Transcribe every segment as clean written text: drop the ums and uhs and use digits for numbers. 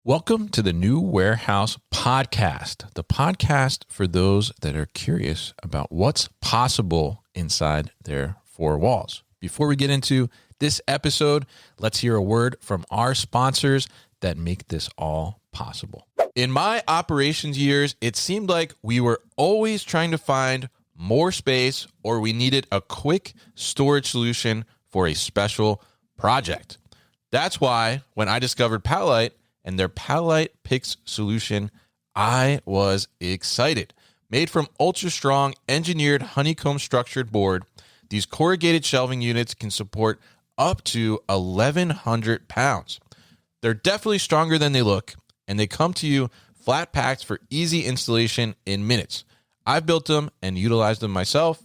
Welcome to the New Warehouse Podcast, the podcast for those that are curious about what's possible inside their four walls. Before we get into this episode, let's hear a word from our sponsors that make this all possible. In my operations years, it seemed like we were always trying to find more space or we needed a quick storage solution for a special project. That's why when I discovered Palletite and their Palletite Picks solution, I was excited. Made from ultra-strong, engineered honeycomb structured board, these corrugated shelving units can support up to 1,100 pounds. They're definitely stronger than they look, and they come to you flat packed for easy installation in minutes. I've built them and utilized them myself.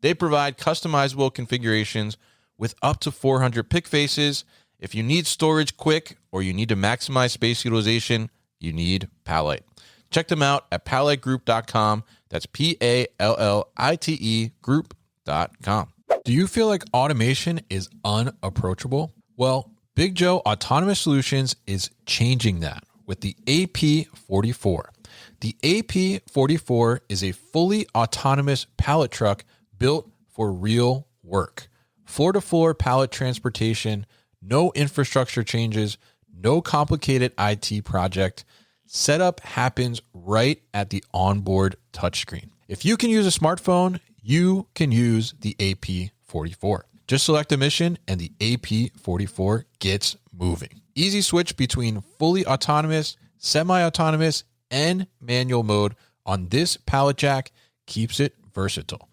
They provide customizable configurations with up to 400 pick faces. If you need storage quick or you need to maximize space utilization, you need Palletite. Check them out at pallettegroup.com. That's PALLITE group.com. Do you feel like automation is unapproachable? Well, Big Joe Autonomous Solutions is changing that with the AP44. The AP44 is a fully autonomous pallet truck built for real work. Floor-to-floor pallet transportation, no infrastructure changes, no complicated IT project. Setup happens right at the onboard touchscreen. If you can use a smartphone, you can use the AP44. Just select a mission and the AP44 gets moving. Easy switch between fully autonomous, semi-autonomous, and manual mode on this pallet jack keeps it versatile.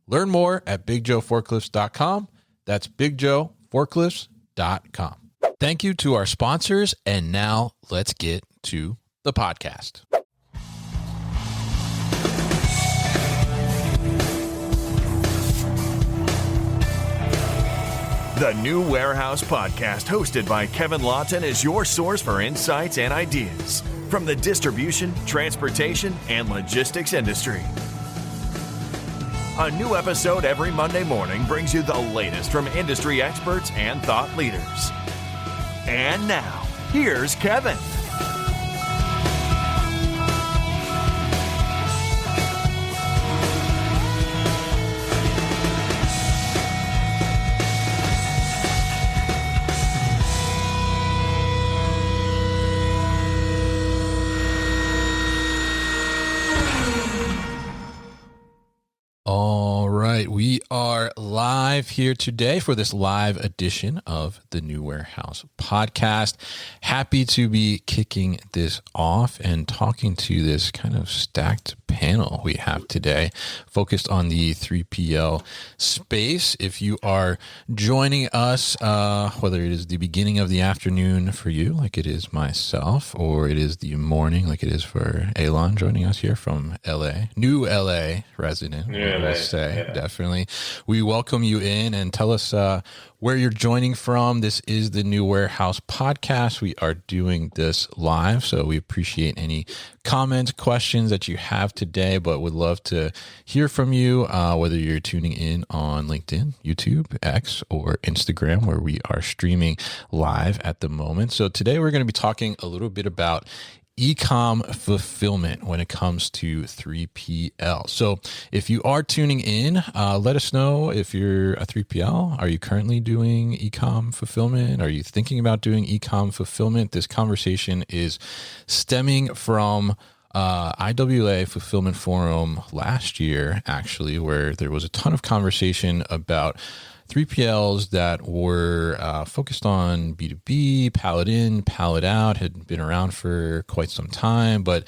Learn more at BigJoeForklifts.com. That's BigJoeForklifts.com. Thank you to our sponsors, and now let's get to the podcast. The New Warehouse Podcast, hosted by Kevin Lawton, is your source for insights and ideas from the distribution, transportation, and logistics industry. A new episode every Monday morning brings you the latest from industry experts and thought leaders. And now, here's Kevin. All right, we are live here today for this live edition of the New Warehouse Podcast. Happy to be kicking this off and talking to this kind of stacked panel we have today, focused on the 3PL space. If you are joining us, whether it is the beginning of the afternoon for you, like it is myself, or it is the morning, like it is for Elon joining us here from LA, new LA resident, we'll say, yeah. Definitely. We welcome you in and tell us where you're joining from. This is the New Warehouse Podcast. We are doing this live, so we appreciate any comments, questions that you have today, but would love to hear from you, whether you're tuning in on LinkedIn, YouTube, X, or Instagram, where we are streaming live at the moment. So today we're going to be talking a little bit about e-com fulfillment when it comes to 3PL. So if you are tuning in, let us know if you're a 3PL. Are you currently doing e-com fulfillment? Are you thinking about doing e-com fulfillment? This conversation is stemming from IWA Fulfillment Forum last year, actually, where there was a ton of conversation about 3PLs that were focused on B2B, pallet in, pallet out, had been around for quite some time, but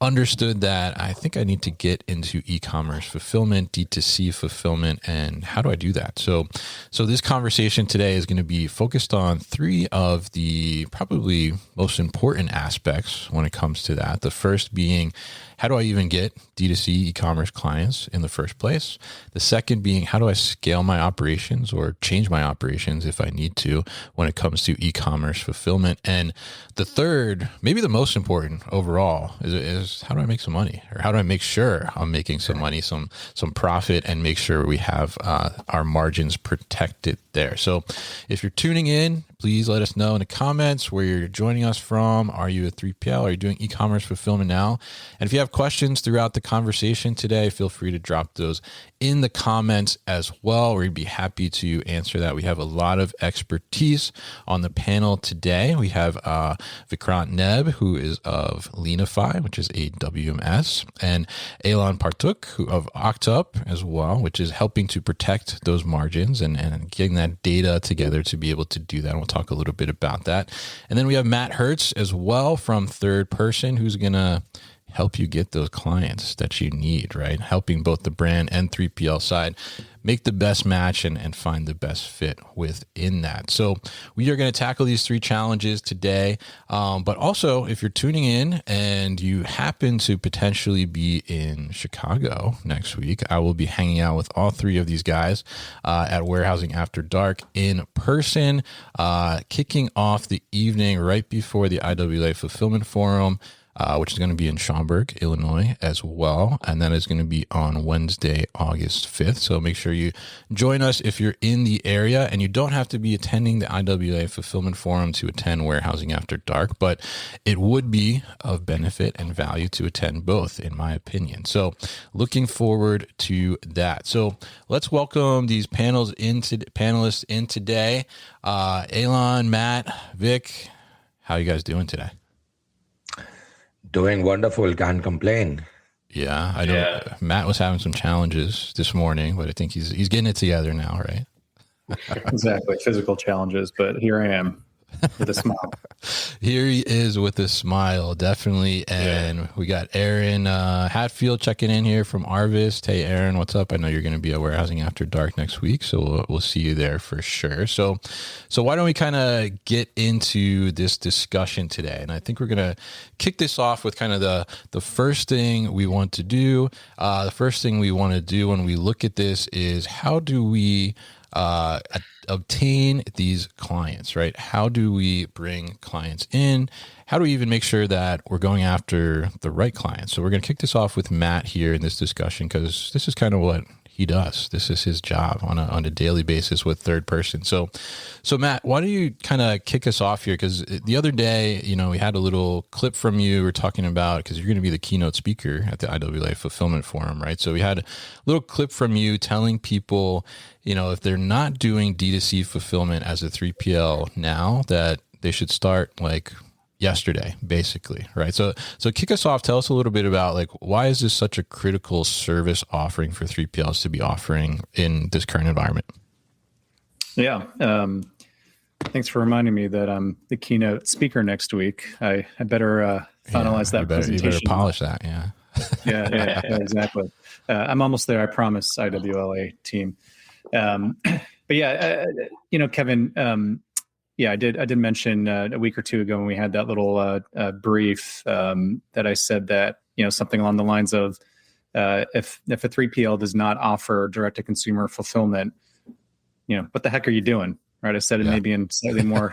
understood that I think I need to get into e-commerce fulfillment, D2C fulfillment, and how do I do that? So this conversation today is going to be focused on three of the probably most important aspects when it comes to that. The first being, how do I even get D2C e-commerce clients in the first place? The second being, how do I scale my operations or change my operations if I need to when it comes to e-commerce fulfillment? And the third, maybe the most important overall, is how do I make some money? Or how do I make sure I'm making some money, some profit, and make sure we have our margins protected there? So if you're tuning in, please let us know in the comments where you're joining us from. Are you a 3PL? Are you doing e-commerce fulfillment now? And if you have questions throughout the conversation today, feel free to drop those in the comments as well. We'd be happy to answer that. We have a lot of expertise on the panel today. We have Vikrant Neb, who is of Leanify, which is a WMS, and Elon Partuk, who of Octup as well, which is helping to protect those margins and getting that data together to be able to do that. And we'll talk a little bit about that. And then we have Matt Hertz as well from Third Person, who's going to help you get those clients that you need, right? Helping both the brand and 3PL side make the best match and find the best fit within that. So we are going to tackle these 3 challenges today. But also, if you're tuning in and you happen to potentially be in Chicago next week, I will be hanging out with all 3 of these guys at Warehousing After Dark in person, kicking off the evening right before the IWA Fulfillment Forum, which is going to be in Schaumburg, Illinois as well. And that is going to be on Wednesday, August 5th. So make sure you join us if you're in the area, and you don't have to be attending the IWA Fulfillment Forum to attend Warehousing After Dark, but it would be of benefit and value to attend both, in my opinion. So looking forward to that. So let's welcome these panelists in today. Elon, Matt, Vic, how are you guys doing today? Doing wonderful. Can't complain. Yeah, I know. Yeah. Matt was having some challenges this morning, but I think he's getting it together now, right? Exactly. Physical challenges, but here I am with a smile. Here he is with a smile, definitely. And we got Aaron Hatfield checking in here from Arvist. Hey, Aaron, what's up? I know you're going to be at Warehousing After Dark next week, so we'll see you there for sure. So why don't we kind of get into this discussion today? And I think we're going to kick this off with kind of the first thing we want to do. The first thing we want to do when we look at this is, how do we obtain these clients, right? How do we bring clients in? How do we even make sure that we're going after the right clients? So we're going to kick this off with Matt here in this discussion, because this is kind of what he does. This is his job on a daily basis with Third Person. So Matt, why don't you kind of kick us off here? Because the other day, we had a little clip from you. We're talking about, because you're going to be the keynote speaker at the IWA Fulfillment Forum, right? So we had a little clip from you telling people, if they're not doing D2C fulfillment as a 3PL now, that they should start like yesterday, basically, right? So kick us off. Tell us a little bit about why is this such a critical service offering for 3PLs to be offering in this current environment? Yeah. Thanks for reminding me that I'm the keynote speaker next week. I better finalize that presentation. You better polish that. Yeah. Yeah, exactly. I'm almost there. I promise, IWLA team. But yeah, Kevin, I did mention a week or two ago when we had that little brief that I said that, something along the lines of if a 3PL does not offer direct-to-consumer fulfillment, what the heck are you doing? Right? I said it maybe in slightly more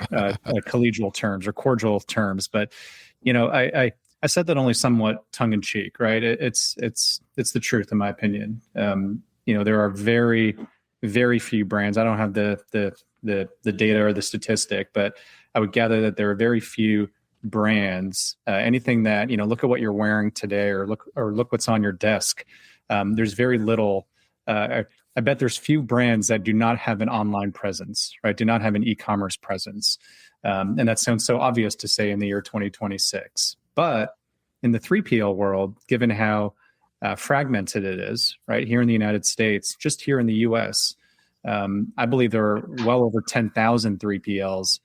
collegial terms or cordial terms, but I said that only somewhat tongue-in-cheek, right? It's the truth, in my opinion. There are very, very few brands. I don't have the data or the statistic, but I would gather that there are very few brands. Anything that look at what you're wearing today, or look what's on your desk. There's very little. I bet there's few brands that do not have an online presence, right? Do not have an e-commerce presence, and that sounds so obvious to say in the year 2026. But in the 3PL world, given how fragmented it is, right here in the United States, just here in the U.S. I believe there are well over 10,000 3PLs.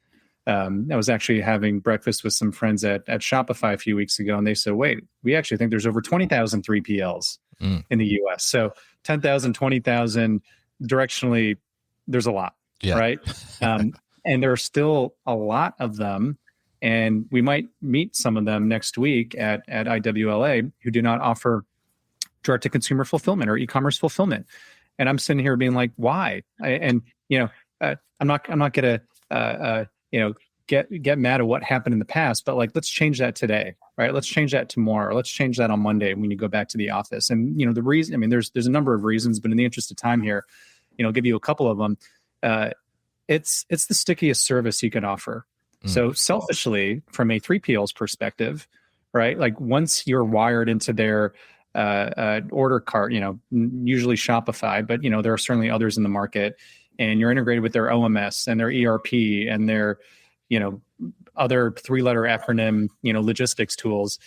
I was actually having breakfast with some friends at Shopify a few weeks ago, and they said, wait, we actually think there's over 20,000 3PLs in the U.S. So 10,000, 20,000, directionally, there's a lot, right? And there are still a lot of them, and we might meet some of them next week at IWLA who do not offer direct-to-consumer fulfillment or e-commerce fulfillment. And I'm sitting here being like, why? I'm not going to get mad at what happened in the past, but let's change that today, right? Let's change that tomorrow. Let's change that on Monday when you go back to the office. And the reason, there's a number of reasons, but in the interest of time here, I'll give you a couple of them. it's the stickiest service you can offer. So selfishly, from a 3PL's perspective, right? Like once you're wired into their order cart, usually Shopify, but there are certainly others in the market, and you're integrated with their OMS and their ERP and their other 3-letter acronym logistics tools.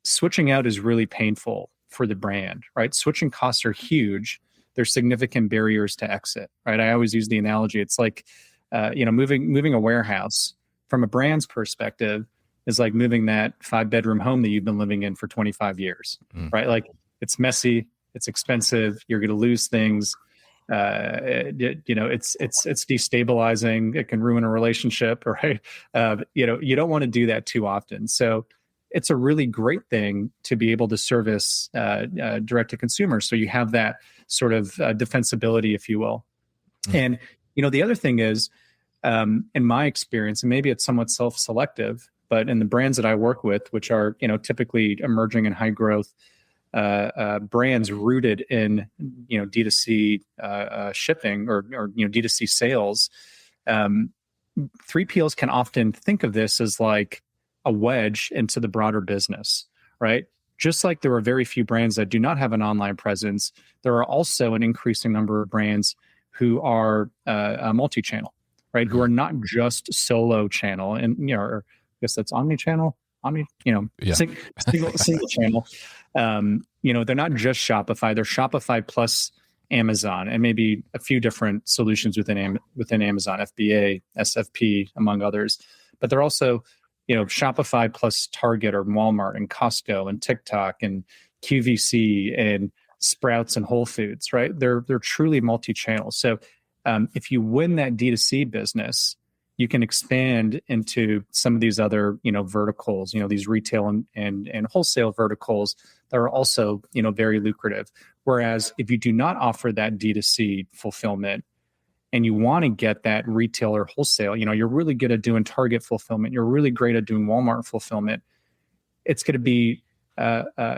Switching out is really painful for the brand, right? Switching costs are huge. There's significant barriers to exit, right? I always use the analogy. It's like moving a warehouse from a brand's perspective is like moving that 5-bedroom home that you've been living in for 25 years, right? Like it's messy, it's expensive, you're going to lose things. It's destabilizing. It can ruin a relationship, right? You don't want to do that too often. So it's a really great thing to be able to service direct to consumer. So you have that sort of defensibility, if you will. And the other thing is, in my experience, and maybe it's somewhat self-selective, but in the brands that I work with, which are typically emerging and high growth brands rooted in D2C shipping or D2C sales, 3PLs can often think of this as like a wedge into the broader business, right? Just like there are very few brands that do not have an online presence, there are also an increasing number of brands who are multi-channel, right? Who are not just solo channel, and I guess that's omni-channel, single channel. They're not just Shopify; they're Shopify plus Amazon, and maybe a few different solutions within Amazon, FBA, SFP, among others. But they're also Shopify plus Target or Walmart and Costco and TikTok and QVC and Sprouts and Whole Foods, right? They're truly multi-channel. So if you win that D2C business, you can expand into some of these other verticals, these retail and wholesale verticals that are also very lucrative. Whereas if you do not offer that D2C fulfillment, and you want to get that retail or wholesale, you're really good at doing Target fulfillment, you're really great at doing Walmart fulfillment, it's going to be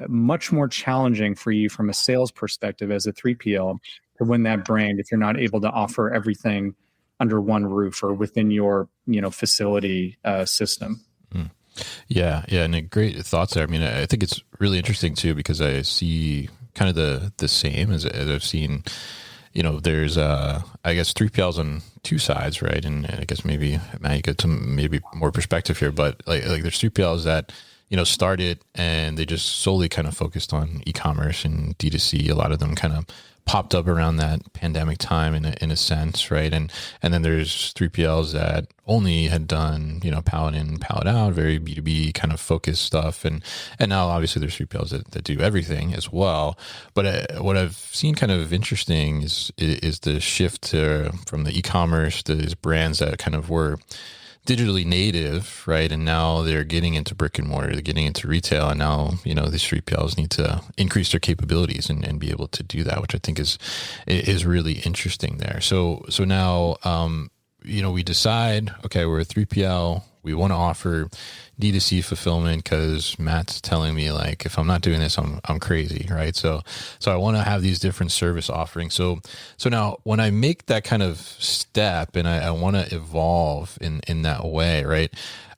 much more challenging for you from a sales perspective as a 3PL to win that brand if you're not able to offer everything under one roof or within your facility system. Yeah, and great thoughts there. I mean, I think it's really interesting too, because I see kind of the same as I've seen. There's I guess 3PLs on two sides, right? And I guess maybe Matt, you get some maybe more perspective here, but like there's 3PLs that started and they just solely kind of focused on e-commerce and D2C. A lot of them kind of popped up around that pandemic time in a sense, right? And then there's 3PLs that only had done, pallet in, pallet out, very B2B kind of focused stuff. And now obviously there's 3PLs that do everything as well. But what I've seen kind of interesting is the shift from the e-commerce to these brands that kind of were digitally native, right? And now they're getting into brick and mortar, they're getting into retail. And now, these 3PLs need to increase their capabilities and be able to do that, which I think is really interesting there. So now, we decide, okay, we're a 3PL. We want to offer D2C fulfillment because Matt's telling me, like, if I'm not doing this, I'm crazy, right? So I want to have these different service offerings. So now when I make that kind of step and I want to evolve in that way, right?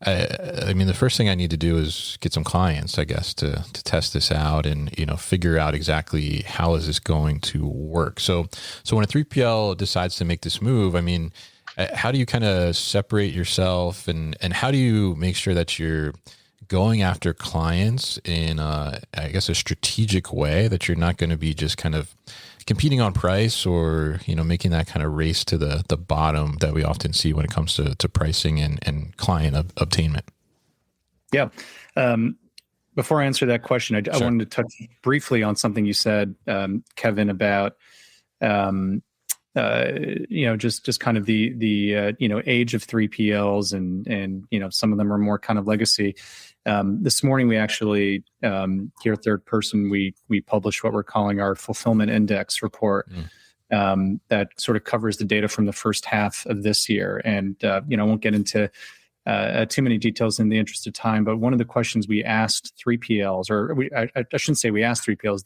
I mean, the first thing I need to do is get some clients, I guess, to test this out and, figure out exactly how is this going to work. So when a 3PL decides to make this move, I mean, how do you kind of separate yourself and how do you make sure that you're going after clients in I guess a strategic way, that you're not going to be just kind of competing on price or, making that kind of race to the bottom that we often see when it comes to pricing and client obtainment? Yeah. Before I answer that question, I Sure. wanted to touch briefly on something you said, Kevin, about just kind of the age of 3PLs and some of them are more kind of legacy. This morning we actually here at Third Person we published what we're calling our fulfillment index report that sort of covers the data from the first half of this year. And I won't get into too many details in the interest of time, but one of the questions we asked 3PLs, or I shouldn't say we asked 3PLs,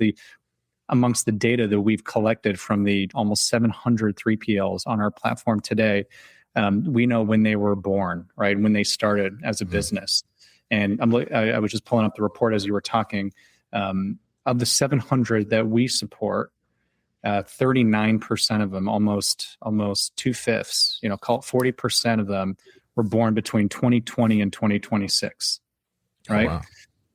amongst the data that we've collected from the almost 700 3PLs on our platform today, we know when they were born, right? When they started as a business. And I was just pulling up the report as you were talking. Of the 700 that we support, 39% of them, almost 2/5, call it 40% of them, were born between 2020 and 2026, right? Oh,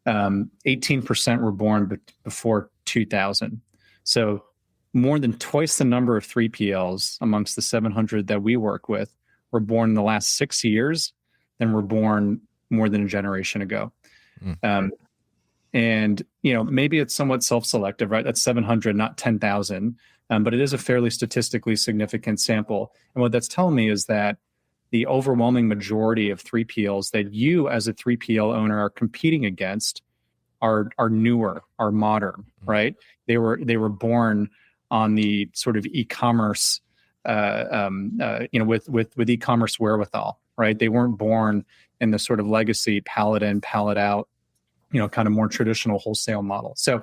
wow. 18% were born before 2000. So more than twice the number of 3PLs amongst the 700 that we work with were born in the last 6 years than were born more than a generation ago. And, maybe it's somewhat self-selective, right? That's 700, not 10,000. But it is a fairly statistically significant sample. And what that's telling me is that the overwhelming majority of 3PLs that you as a 3PL owner are competing against are newer, are modern, right? They were born on the sort of e-commerce, with e-commerce wherewithal, right? They weren't born in the sort of legacy pallet in, pallet out, kind of more traditional wholesale model. So,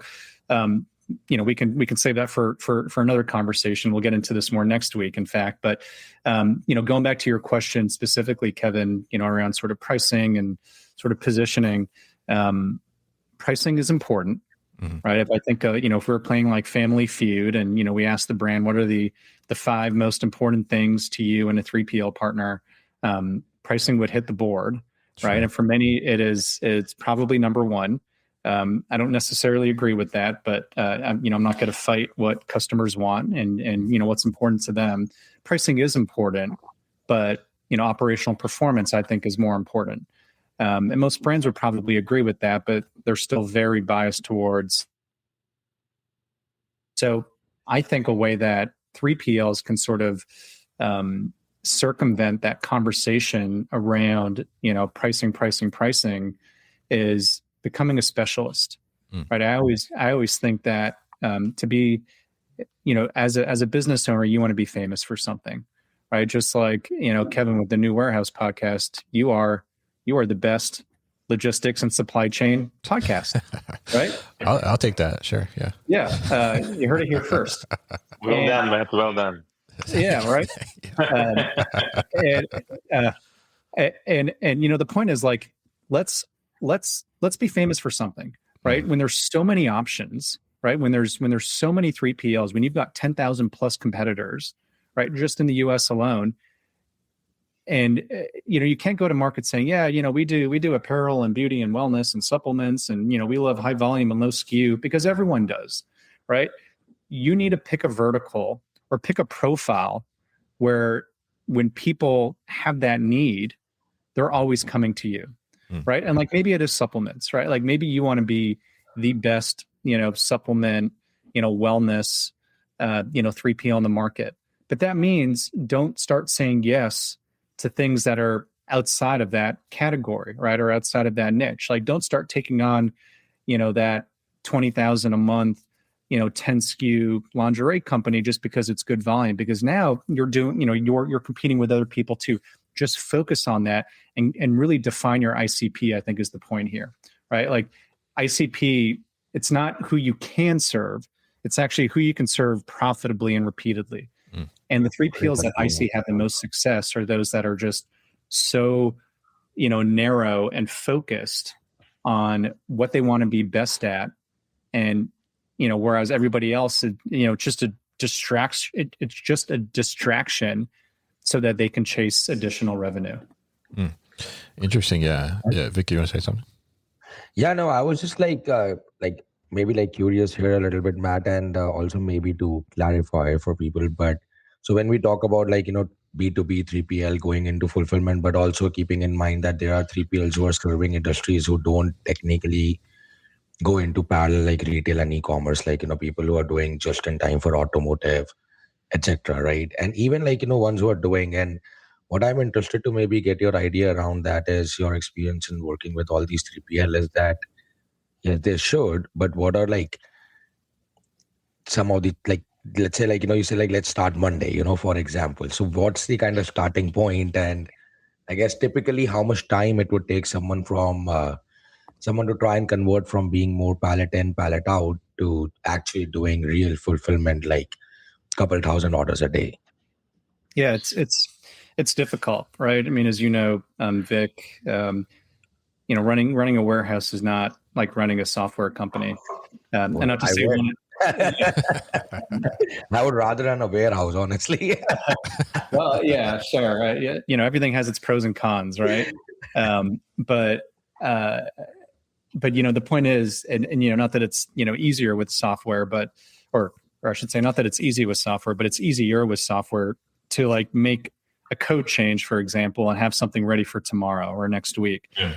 we can save that for another conversation. We'll get into this more next week, in fact. But, going back to your question specifically, Kevin, around sort of pricing and sort of positioning, pricing is important, right? If I think, if we're playing like Family Feud and, we ask the brand, what are the 5 most important things to you and a 3PL partner, pricing would hit the board. Sure. Right. And for many, it's probably number one. I don't necessarily agree with that, but I'm not going to fight what customers want and what's important to them. Pricing is important, but operational performance, I think, is more important. And most brands would probably agree with that, but they're still very biased towards. So I think a way that 3PLs can sort of circumvent that conversation around pricing is becoming a specialist, right? I always think that to be as a business owner, you want to be famous for something, right? Just like Kevin with the New Warehouse podcast, you are the best logistics and supply chain podcast, right? I'll take that. Sure. Yeah. You heard it here first. Well done, Matt. Well done. Yeah. Right. And the point is, like, let's be famous for something, right? When there's so many options, right? When there's so many 3PLs, when you've got 10,000 plus competitors, right? Just in the US alone. And, you can't go to market saying, yeah, we do apparel and beauty and wellness and supplements. And, we love high volume and low SKU, because everyone does, right? You need to pick a vertical or pick a profile where when people have that need, they're always coming to you, right? And like, maybe it is supplements, right? Like maybe you want to be the best, supplement, wellness, 3PL in the market. But that means don't start saying yes to things that are outside of that category, right? Or outside of that niche. Like, don't start taking on, that 20,000 a month, 10 SKU lingerie company just because it's good volume, because now you're doing, you're competing with other people too. Just focus on that and really define your ICP, I think, is the point here, right? Like ICP, it's not who you can serve. It's actually who you can serve profitably and repeatedly. And the 3PLs that I see have the most success are those that are just so, narrow and focused on what they want to be best at. And, whereas everybody else, just a distraction, it's just a distraction so that they can chase additional revenue. Interesting. Yeah. Vic, you want to say something? Yeah, no, I was just maybe curious here a little bit, Matt, and also maybe to clarify for people. But so when we talk about B2B 3PL going into fulfillment, but also keeping in mind that there are 3PLs who are serving industries who don't technically go into parallel like retail and e-commerce, people who are doing just in time for automotive, etc. Right? And even ones who are doing, and what I'm interested to maybe get your idea around that is your experience in working with all these 3PL is that, yes, they should, but what are some of the, let's say, you say let's start Monday, for example. So what's the kind of starting point? And I guess typically how much time it would take someone from, someone to try and convert from being more pallet in, pallet out to actually doing real fulfillment, like a couple thousand orders a day? Yeah, it's difficult, right? I mean, as you know, Vic, running a warehouse is not like running a software company. And not to say I would rather run a warehouse, honestly. well, yeah, sure. Everything has its pros and cons, right? But the point is, and not that it's easier with software, or I should say, not that it's easy with software, but it's easier with software to like make a code change, for example, and have something ready for tomorrow or next week. Yeah.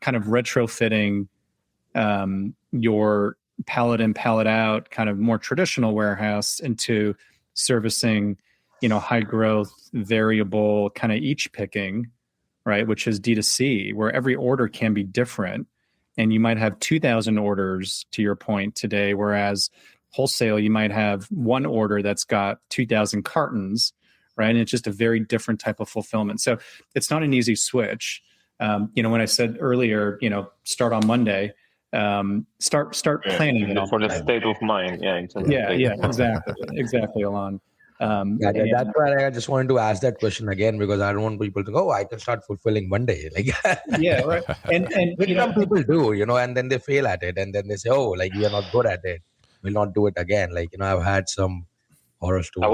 Kind of retrofitting your pallet in, pallet out, kind of more traditional warehouse into servicing, high growth, variable, kind of each picking, right? Which is D2C, where every order can be different. And you might have 2,000 orders, to your point today, whereas wholesale, you might have one order that's got 2,000 cartons, right? And it's just a very different type of fulfillment. So it's not an easy switch. When I said earlier, start on Monday, start planning it for the state of mind. Exactly, Alon. That's why I just wanted to ask that question again, because I don't want people to go, I can start fulfilling Monday. Like, yeah, right. And some people do, and then they fail at it, and then they say, oh, like, we are not good at it, we'll not do it again. Like, I've had some horror stories.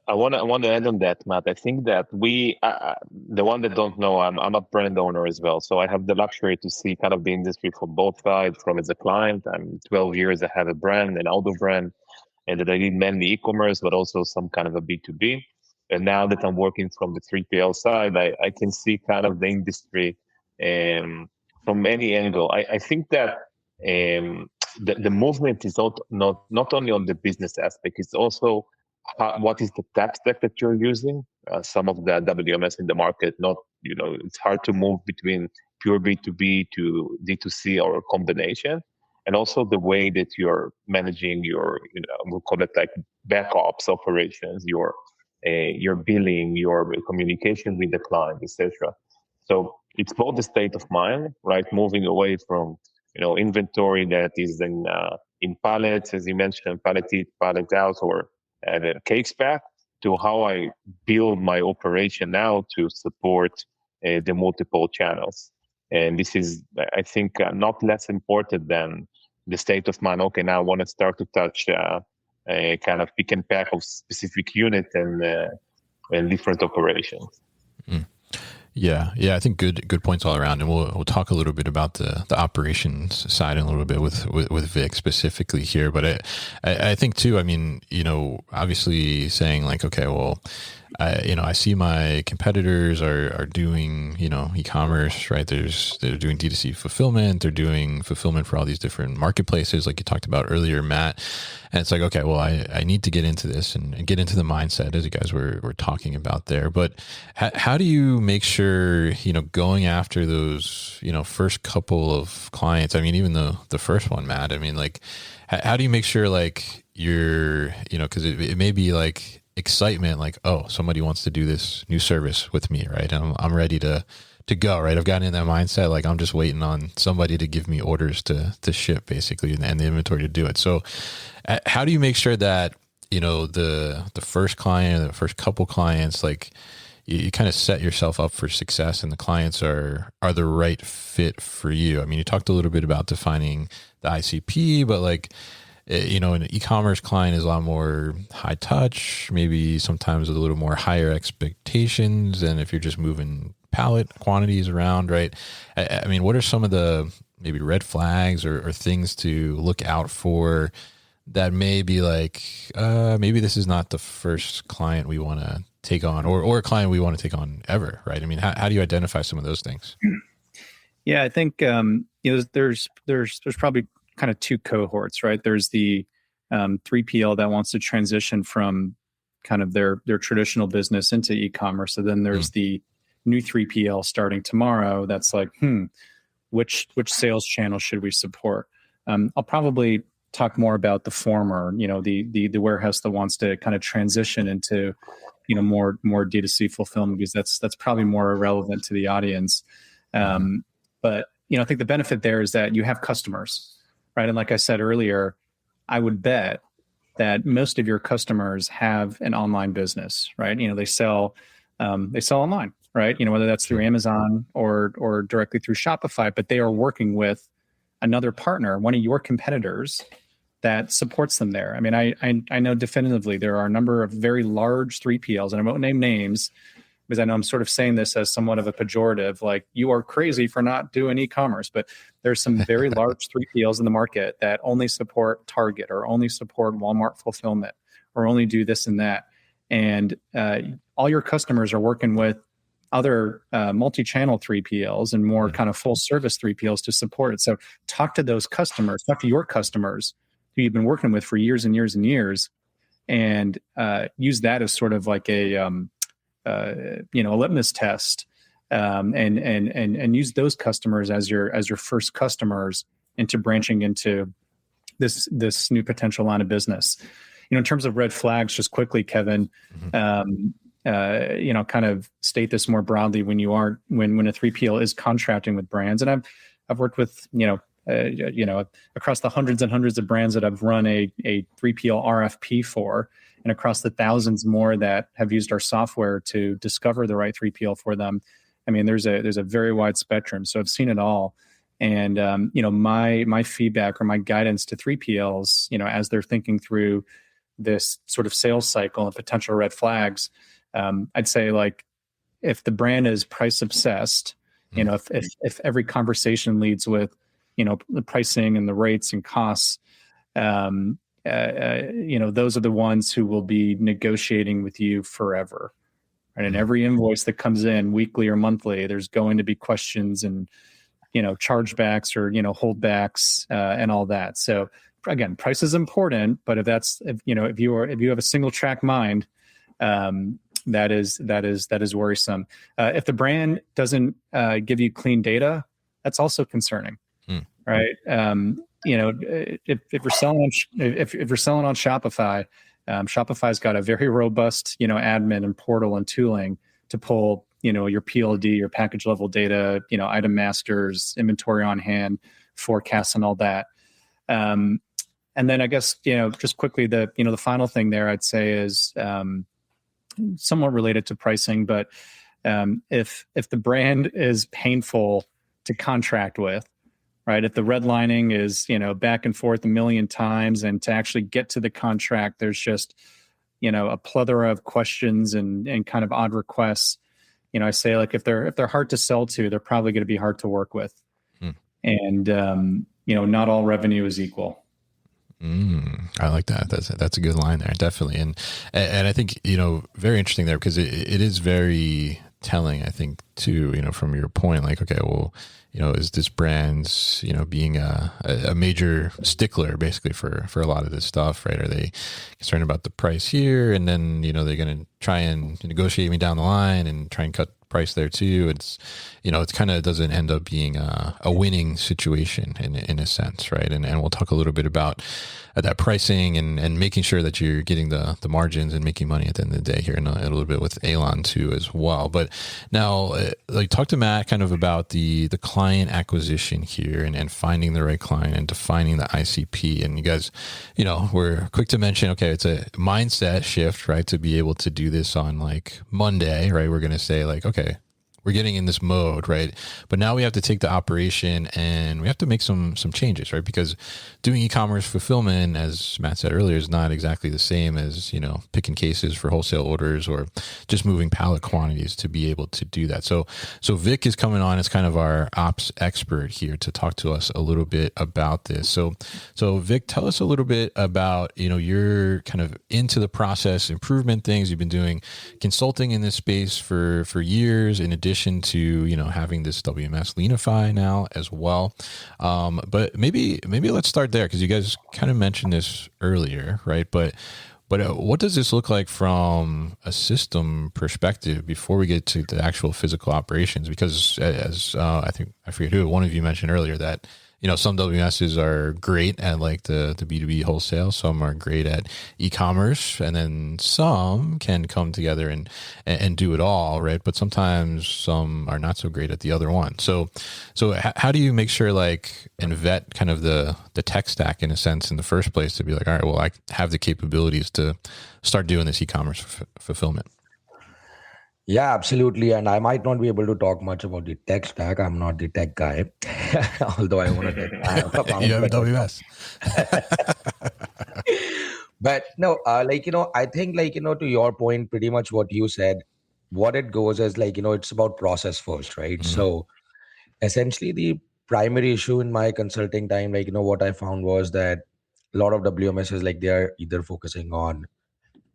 I want to add on that, Matt. I think that we, the one that don't know, I'm a brand owner as well. So I have the luxury to see kind of the industry from both sides. From as a client, I'm 12 years, I have a brand, an outdoor brand, and that I did mainly e-commerce, but also some kind of a B2B. And now that I'm working from the 3PL side, I can see kind of the industry from any angle. I think that the movement is not only on the business aspect, it's also what is the tech stack that you're using? Some of the WMS in the market, it's hard to move between pure B2B to D2C or a combination. And also the way that you're managing your, we'll call it like back ops operations, your billing, your communication with the client, etc. So it's both the state of mind, right? Moving away from, inventory that is in pallets, as you mentioned, pallet in, pallet out, or a case pack, to how I build my operation now to support the multiple channels. And this is, I think, not less important than the state of mind. Okay, now I want to start to touch a kind of pick and pack of specific unit and different operations. Mm. Yeah. I think good points all around, and we'll talk a little bit about the operations side in a little bit with Vic specifically here. But I think too, I mean, obviously saying like, okay, well, I see my competitors are doing, e-commerce, right? They're doing D2C fulfillment. They're doing fulfillment for all these different marketplaces, like you talked about earlier, Matt. And it's like, okay, well, I need to get into this and get into the mindset, as you guys were talking about there. But how do you make sure, going after those, first couple of clients? I mean, even the first one, Matt, I mean, like, how do you make sure like you're, because it may be like excitement, like, oh, somebody wants to do this new service with me, right? I'm ready to go, right? I've gotten in that mindset, like I'm just waiting on somebody to give me orders to ship, basically, and the inventory to do it. So how do you make sure that, the first client, the first couple clients, like you kind of set yourself up for success and the clients are the right fit for you? I mean, you talked a little bit about defining the ICP, but like, an e-commerce client is a lot more high touch, maybe sometimes with a little more higher expectations than if you're just moving pallet quantities around, right? I mean, what are some of the maybe red flags or things to look out for that may be like, maybe this is not the first client we want to take on or a client we want to take on ever, right? I mean, how do you identify some of those things? Yeah, I think, there's probably kind of two cohorts, right? There's the 3PL that wants to transition from kind of their traditional business into e-commerce. And then there's the new 3PL starting tomorrow that's like, which sales channel should we support? I'll probably talk more about the former, the warehouse that wants to kind of transition into, more D2C fulfillment, because that's probably more relevant to the audience. But I think the benefit there is that you have customers, right? And like I said earlier, I would bet that most of your customers have an online business, right? They sell online, right? Whether that's through Amazon or directly through Shopify, but they are working with another partner, one of your competitors, that supports them there. I mean, I know definitively there are a number of very large 3PLs, and I won't name names because I know I'm sort of saying this as somewhat of a pejorative, like you are crazy for not doing e-commerce, but there's some very large 3PLs in the market that only support Target or only support Walmart fulfillment or only do this and that. And all your customers are working with other multi-channel 3PLs and more kind of full service 3PLs to support it. So talk to those customers, talk to your customers who you've been working with for years and years and years, and use that as sort of like a litmus test, and use those customers as your first customers into branching into this new potential line of business. In terms of red flags, just quickly, Kevin, kind of state this more broadly when a 3PL is contracting with brands, and I've worked with across the hundreds and hundreds of brands that I've run a 3PL RFP for, and across the thousands more that have used our software to discover the right 3PL for them. I mean, there's a very wide spectrum. So I've seen it all. And, my feedback or my guidance to 3PLs, as they're thinking through this sort of sales cycle and potential red flags, I'd say, like, if the brand is price obsessed, if every conversation leads with, the pricing and the rates and costs, those are the ones who will be negotiating with you forever. Right? And every invoice that comes in weekly or monthly, there's going to be questions and, chargebacks or, holdbacks, and all that. So again, price is important, but if you have a single track mind, that is worrisome. If the brand doesn't give you clean data, that's also concerning. Right. If you're selling on Shopify, Shopify's got a very robust, admin and portal and tooling to pull, your PLD, your package level data, item masters, inventory on hand, forecasts, and all that. And then I guess, just quickly, the final thing there I'd say is somewhat related to pricing, but if the brand is painful to contract with, right? If the redlining is, back and forth a million times, and to actually get to the contract, there's just, a plethora of questions and kind of odd requests. I say, like, if they're hard to sell to, they're probably going to be hard to work with. And, not all revenue is equal. I like that. That's a good line there. Definitely. And I think, very interesting there, because it is very telling, I think, too, from your point, like, okay, well, is this brand's, being a major stickler basically for a lot of this stuff, right? Are they concerned about the price here, and then, they're going to try and negotiate me down the line and try and cut price there too? It's, it kind of doesn't end up being a winning situation in a sense, right? And we'll talk a little bit about that pricing and making sure that you're getting the margins and making money at the end of the day here in a little bit with Elon too as well. But now, talk to Matt kind of about the client acquisition here and finding the right client and defining the ICP. And you guys, we're quick to mention, okay, it's a mindset shift, right? To be able to do this on like Monday, right? We're going to say, like, okay, we're getting in this mode, right? But now we have to take the operation and we have to make some changes, right? Because doing e-commerce fulfillment, as Matt said earlier, is not exactly the same as, picking cases for wholesale orders or just moving pallet quantities to be able to do that. So Vic is coming on as kind of our ops expert here to talk to us a little bit about this. So Vic, tell us a little bit about, you're kind of into the process improvement things. You've been doing consulting in this space for years, in addition to, having this WMS Leanify now as well. But maybe let's start there, because you guys kind of mentioned this earlier, right? But what does this look like from a system perspective before we get to the actual physical operations? Because as I think, I forget who, one of you mentioned earlier that, some WMSs are great at like the B2B wholesale. Some are great at e-commerce, and then some can come together and do it all, right? But sometimes some are not so great at the other one. So how do you make sure like and vet kind of the tech stack in a sense in the first place to be like, all right, well, I have the capabilities to start doing this e-commerce fulfillment? Yeah, absolutely. And I might not be able to talk much about the tech stack. I'm not the tech guy, although I want to talk. You have a WS. But no, I think to your point, pretty much what you said, what it goes is it's about process first, right? Mm-hmm. So essentially the primary issue in my consulting time, what I found was that a lot of WMSs, they are either focusing on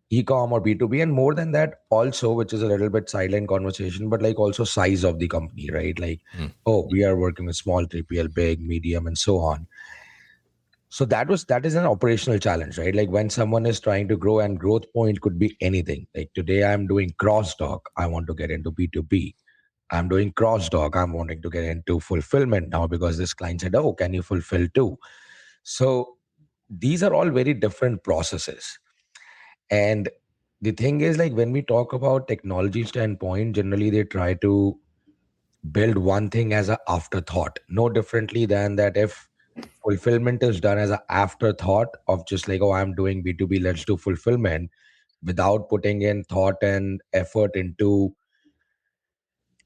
e-com or B2B, and more than that also, which is a little bit silent conversation, but also size of the company, right? We are working with small 3PL, big, medium, and so on. So that is an operational challenge, right? Like when someone is trying to grow, and growth point could be anything. Like today I'm doing cross dock, I want to get into B2B. I'm doing cross dock, I'm wanting to get into fulfillment now because this client said, oh, can you fulfill too? So these are all very different processes. And the thing is, when we talk about technology standpoint, generally they try to build one thing as an afterthought, no differently than that if fulfillment is done as an afterthought of just oh, I'm doing B2B, let's do fulfillment, without putting in thought and effort into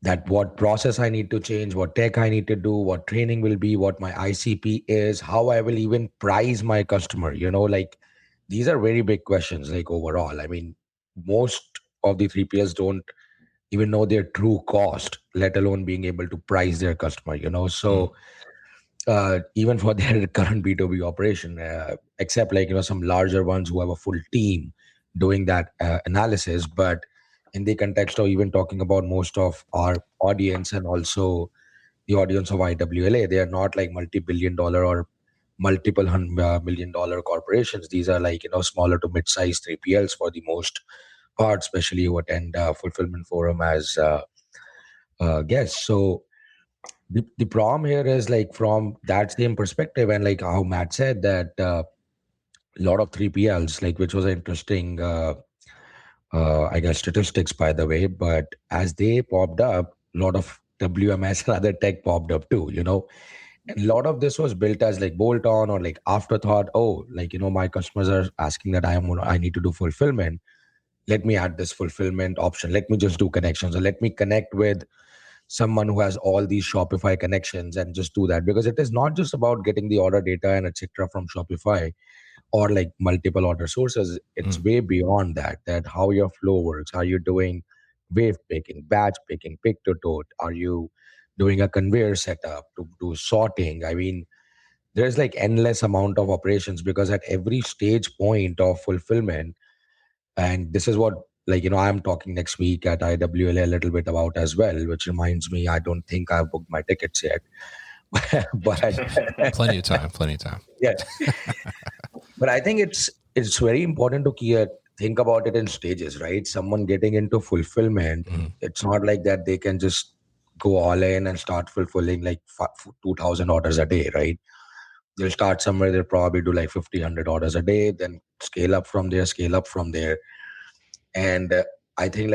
that, what process I need to change, what tech I need to do, what training will be, what my ICP is, how I will even price my customer. These are very big questions, overall. I mean, most of the 3PS don't even know their true cost, let alone being able to price their customer, So even for their current B2B operation, except some larger ones who have a full team doing that analysis. But in the context of even talking about most of our audience and also the audience of IWLA, they are not like multi-billion dollar or multiple $100 million corporations. These are smaller to mid-sized 3PLs for the most part, especially who attend Fulfillment Forum as guests. So the problem here is from that same perspective, and how Matt said that a lot of 3PLs, which was an interesting I guess statistics, by the way, but as they popped up, a lot of WMS and other tech popped up too, and a lot of this was built as bolt on or afterthought. Oh, my customers are asking that I need to do fulfillment. Let me add this fulfillment option. Let me just do connections, or let me connect with someone who has all these Shopify connections and just do that, because it is not just about getting the order data and etc. from Shopify or multiple order sources. It's way beyond that how your flow works. Are you doing wave picking, batch picking, pick to tote? Are you doing a conveyor setup to do sorting? I mean, there's endless amount of operations, because at every stage point of fulfillment, and this is what I'm talking next week at IWLA a little bit about as well, which reminds me, I don't think I've booked my tickets yet. But plenty of time. Yeah. But I think it's very important to think about it in stages, right? Someone getting into fulfillment, it's not like that they can just go all in and start fulfilling 2,000 orders a day, right? They'll start somewhere, they'll probably do 50, 100 orders a day, then scale up from there. And I think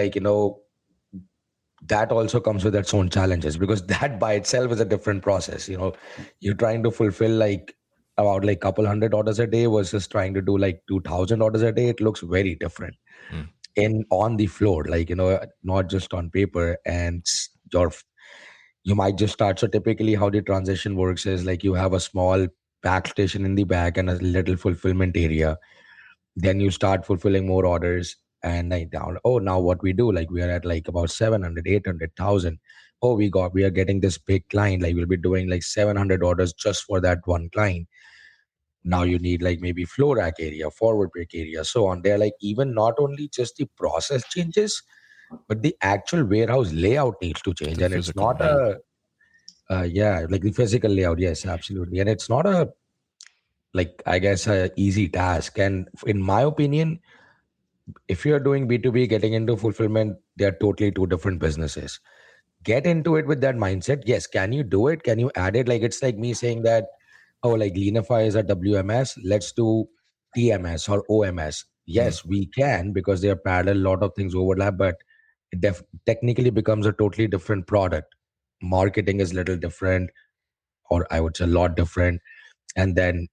that also comes with its own challenges, because that by itself is a different process. You're trying to fulfill about couple hundred orders a day versus trying to do 2,000 orders a day. It looks very different on the floor, not just on paper. And you might just start. So typically how the transition works is you have a small pack station in the back and a little fulfillment area. Then you start fulfilling more orders, and now what we do, we are at about 700, 800,000. Oh, we are getting this big client, we'll be doing 700 orders just for that one client. Now you need maybe flow rack area, forward break area, so on. They're even not only just the process changes, but the actual warehouse layout needs to change. And it's not the physical layout. Yes, absolutely. And it's not I guess a easy task. And in my opinion, if you're doing B2B, getting into fulfillment, they're totally two different businesses. Get into it with that mindset. Yes, can you do it? Can you add it? It's like me saying that oh, like Leanify is a WMS, let's do TMS or OMS. Yes, we can, because they are parallel, lot of things overlap, but it technically becomes a totally different product. Marketing is little different, or I would say a lot different. And then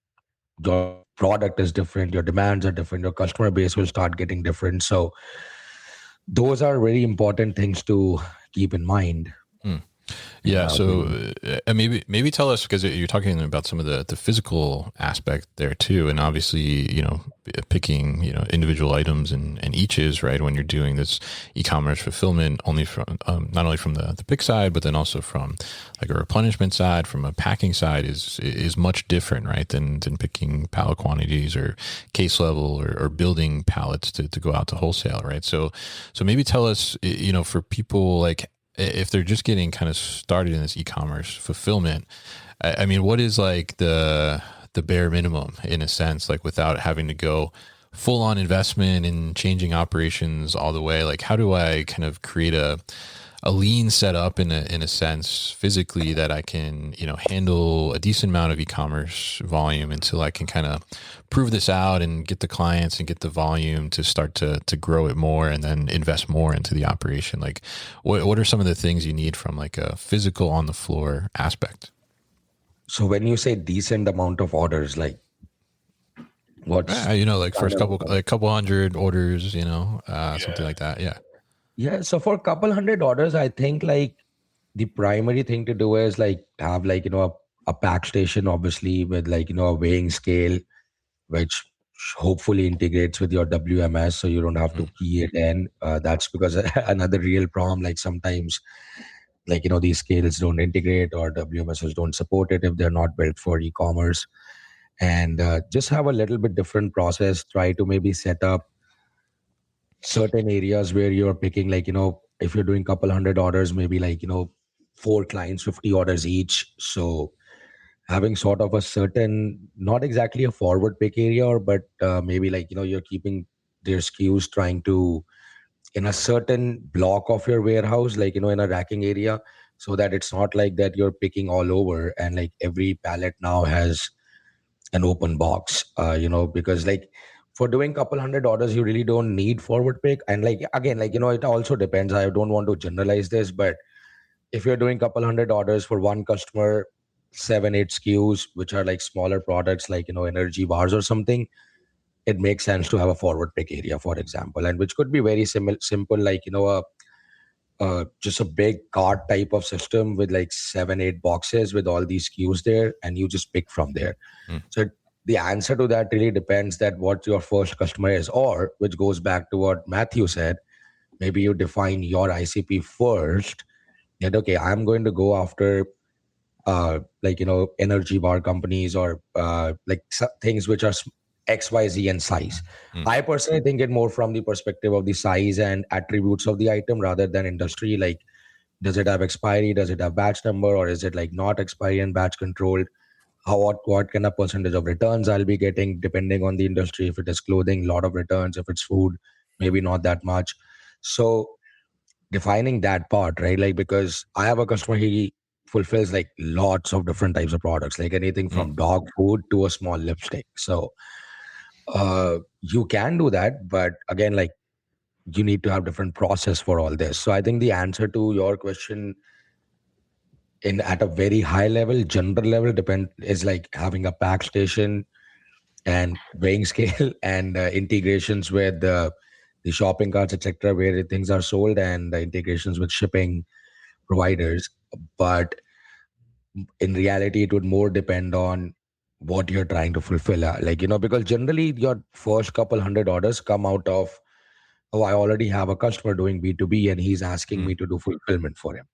your product is different, your demands are different, your customer base will start getting different. So those are very important things to keep in mind. Yeah. So maybe tell us, because you're talking about some of the physical aspect there too, and obviously picking individual items and eaches, right, when you're doing this e-commerce fulfillment, only from not only from the pick side, but then also from like a replenishment side, from a packing side is much different, right, than picking pallet quantities or case level or building pallets to go out to wholesale, right? So maybe tell us, for people like, if they're just getting kind of started in this e-commerce fulfillment, I mean, what is like the bare minimum in a sense, like without having to go full on investment in changing operations all the way? Like, how do I kind of create a lean setup in a sense physically that I can, handle a decent amount of e-commerce volume until I can kind of prove this out and get the clients and get the volume to start to grow it more and then invest more into the operation? Like, what are some of the things you need from like a physical on the floor aspect? So when you say decent amount of orders, like what's like first couple hundred orders, something like that. Yeah. Yeah, so for a couple hundred orders, I think like the primary thing to do is like have like a pack station, obviously, with like a weighing scale, which hopefully integrates with your WMS, so you don't have to key it in. That's because another real problem, like sometimes like these scales don't integrate or WMSs don't support it if they're not built for e-commerce. And just have a little bit different process. Try to maybe set up certain areas where you're picking like if you're doing couple hundred orders, maybe like 4 clients, 50 orders each. So having sort of a certain, not exactly a forward pick area, or but maybe like you're keeping their SKUs, trying to in a certain block of your warehouse, like in a racking area, so that it's not like that you're picking all over and like every pallet now has an open box, because like for doing couple hundred orders, you really don't need forward pick. And like again, like it also depends. I don't want to generalize this, but if you're doing couple hundred orders for one customer, 7-8 SKUs, which are like smaller products, like energy bars or something, it makes sense to have a forward pick area, for example, and which could be very simple, like just a big cart type of system with like 7-8 boxes with all these SKUs there, and you just pick from there. So the answer to that really depends that what your first customer is, or which goes back to what Matthew said. Maybe you define your ICP first, that okay, I'm going to go after like energy bar companies, or like things which are XYZ and size. I personally think it more from the perspective of the size and attributes of the item rather than industry. Like, does it have expiry, does it have batch number, or is it like not expiry and batch controlled? What kind of percentage of returns I'll be getting depending on the industry. If it is clothing, a lot of returns. If it's food, maybe not that much. So defining that part, right? Like, because I have a customer, he fulfills like lots of different types of products, like anything from dog food to a small lipstick. So you can do that, but again, like you need to have different process for all this. So I think the answer to your question in at a very high level, general level, is like having a pack station and weighing scale and integrations with the shopping carts, etc., where things are sold, and the integrations with shipping providers. But in reality, it would more depend on what you're trying to fulfill. Like, because generally your first couple hundred orders come out of, oh, I already have a customer doing B2B and he's asking me to do fulfillment for him.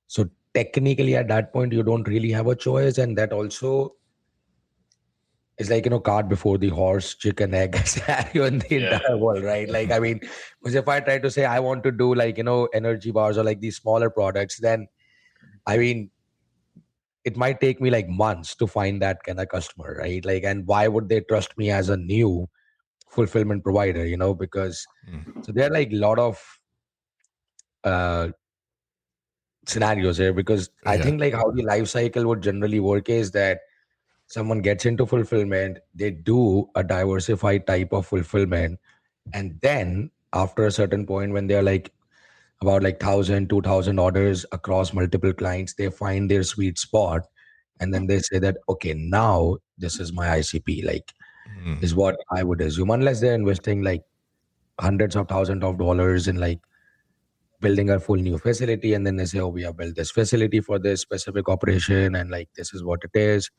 So technically at that point, you don't really have a choice. And that also is like, cart before the horse, chicken, egg scenario in the entire world, right? Like, I mean, because if I try to say I want to do like, energy bars or like these smaller products, then I mean, it might take me like months to find that kind of customer, right? Like, and why would they trust me as a new fulfillment provider, because so there are like a lot of scenarios here, because I think like how the life cycle would generally work is that someone gets into fulfillment, they do a diversified type of fulfillment, and then after a certain point when they're like about like 1,000, 2,000 orders across multiple clients, they find their sweet spot, and then they say that, okay, now this is my ICP, like is what I would assume, unless they're investing like hundreds of thousands of dollars in like building a full new facility, and then they say, oh, we have built this facility for this specific operation, and like this is what it is.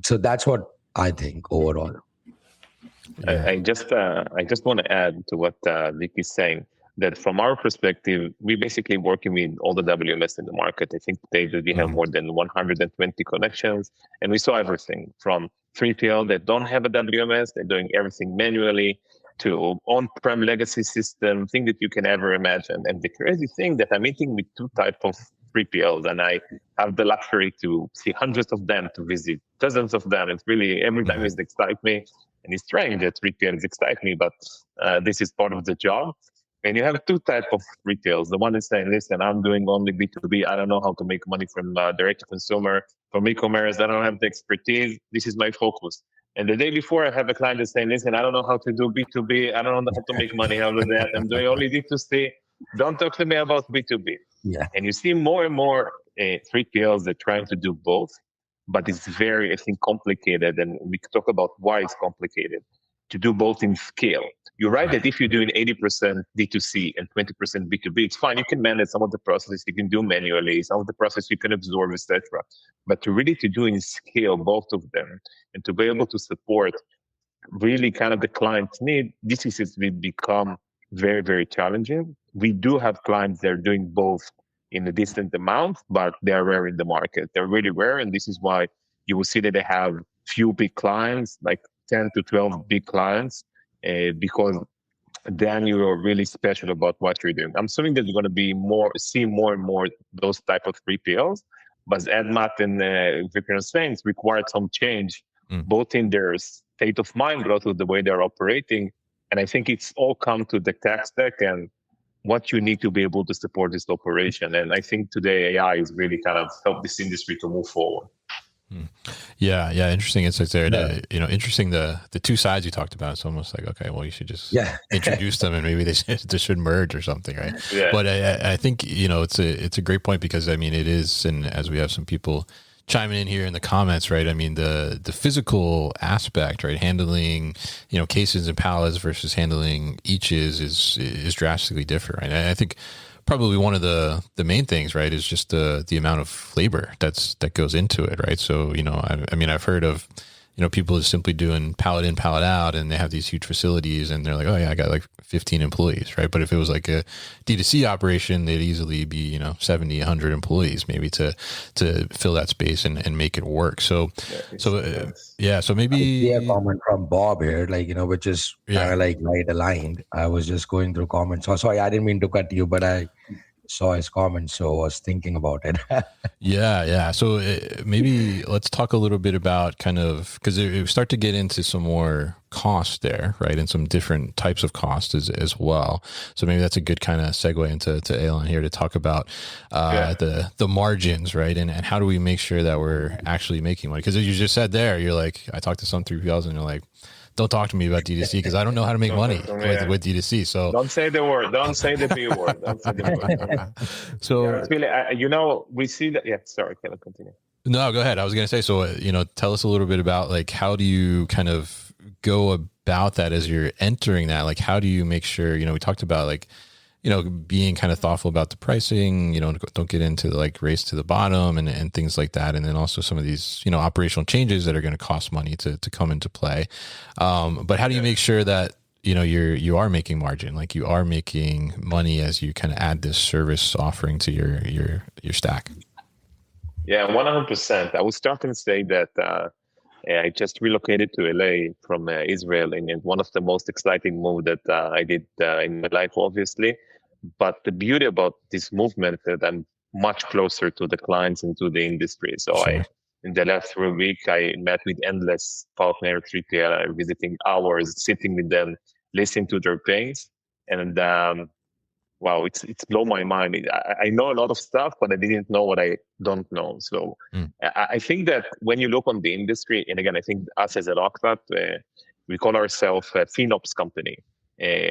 So that's what I think overall. I just want to add to what Vic is saying, that from our perspective, we basically working with all the WMS in the market. I think today we have more than 120 connections, and we saw everything from 3PL that don't have a WMS, they're doing everything manually, to on-prem legacy system, thing that you can ever imagine. And the crazy thing that I'm meeting with two types of 3PLs, and I have the luxury to see hundreds of them, to visit dozens of them. It's really, every time it excites me. And it's strange that 3PLs excite me, but this is part of the job. And you have two types of retails. The one is saying, listen, I'm doing only B2B. I don't know how to make money from direct to consumer, from e-commerce. I don't have the expertise. This is my focus. And the day before, I have a client that's saying, listen, I don't know how to do B2B. I don't know how to make money out of that. I'm doing only D2C. Don't talk to me about B2B. Yeah. And you see more and more 3PLs that are trying to do both, but it's very, I think, complicated. And we can talk about why it's complicated to do both in scale. You're right that if you're doing 80% D2C and 20% B2B, it's fine. You can manage some of the processes you can do manually, some of the processes you can absorb, etc. But to really to do in scale both of them and to be able to support really kind of the client's need, this is will become very, very challenging. We do have clients that are doing both in a distant amount, but they're rare in the market. They're really rare, and this is why you will see that they have few big clients, like 10 to 12 big clients, because then you are really special about what you're doing. I'm assuming that you're going to be see more and more those type of 3PLs, but as Matt and Victor are saying, it's required some change, both in their state of mind, but also the way they're operating. And I think it's all come to the tech stack and what you need to be able to support this operation. And I think today AI is really kind of help this industry to move forward. Yeah. Interesting insights there. Yeah. Interesting the two sides you talked about. It's almost like, okay, well, you should just introduce them and maybe they should merge or something, right? Yeah. But I think it's a great point because I mean it is, and as we have some people chiming in here in the comments, right? I mean the physical aspect, right? Handling cases and pallets versus handling eaches is drastically different, right? And I think probably one of the main things, right, is just the amount of labor that goes into it, right? So, I mean, I've heard of, people just simply doing pallet in, pallet out, and they have these huge facilities and they're like, oh yeah, I got like 15 employees, right? But if it was like a D2C operation, they'd easily be, 70, 100 employees maybe to fill that space and make it work. So maybe a comment from Bob here, which is kind of like right aligned. I was just going through comments. So sorry, I didn't mean to cut you, but I saw his comments, so I was thinking about it. Yeah. So maybe let's talk a little bit about kind of, because we start to get into some more cost there, right? And some different types of cost as well. So maybe that's a good kind of segue into Elon here to talk about the margins, right? And how do we make sure that we're actually making money? Because as you just said there, you're like, I talked to some 3PLs and you're like, don't talk to me about D2C because I don't know how to make money with D2C. So don't say the word. Don't say the B word. Don't say the word. So it's really, we see that. Yeah, sorry, can I continue? No, go ahead. I was going to say, so, tell us a little bit about like, how do you kind of go about that as you're entering that? Like, how do you make sure, we talked about like, being kind of thoughtful about the pricing, don't get into like race to the bottom and things like that. And then also some of these, operational changes that are going to cost money to come into play. But how do you make sure that, you are making margin, like you are making money as you kind of add this service offering to your stack? Yeah, 100%. I would start and say that I just relocated to LA from Israel, and it's one of the most exciting moves that I did in my life, obviously. But the beauty about this movement that I'm much closer to the clients and to the industry. So sure. In the last 3 weeks, I met with endless partner 3PL, visiting hours, sitting with them, listening to their pains. And wow, it's blown my mind. I know a lot of stuff, but I didn't know what I don't know. So I think that when you look on the industry, and again, I think us as a Lockbat, we call ourselves a FinOps company.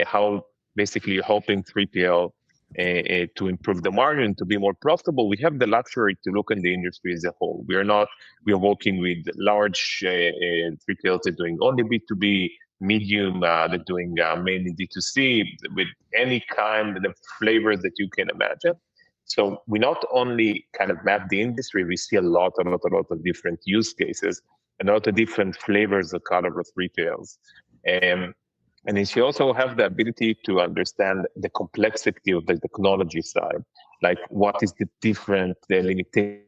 How basically helping 3PL to improve the margin, to be more profitable. We have the luxury to look in the industry as a whole. We are working with large 3PLs that are doing only B2B, medium, they're doing mainly D2C with any kind of flavors that you can imagine. So we not only kind of map the industry, we see a lot of different use cases and a lot of different flavors of color of 3PLs. And then you also have the ability to understand the complexity of the technology side, like what is the different limitation.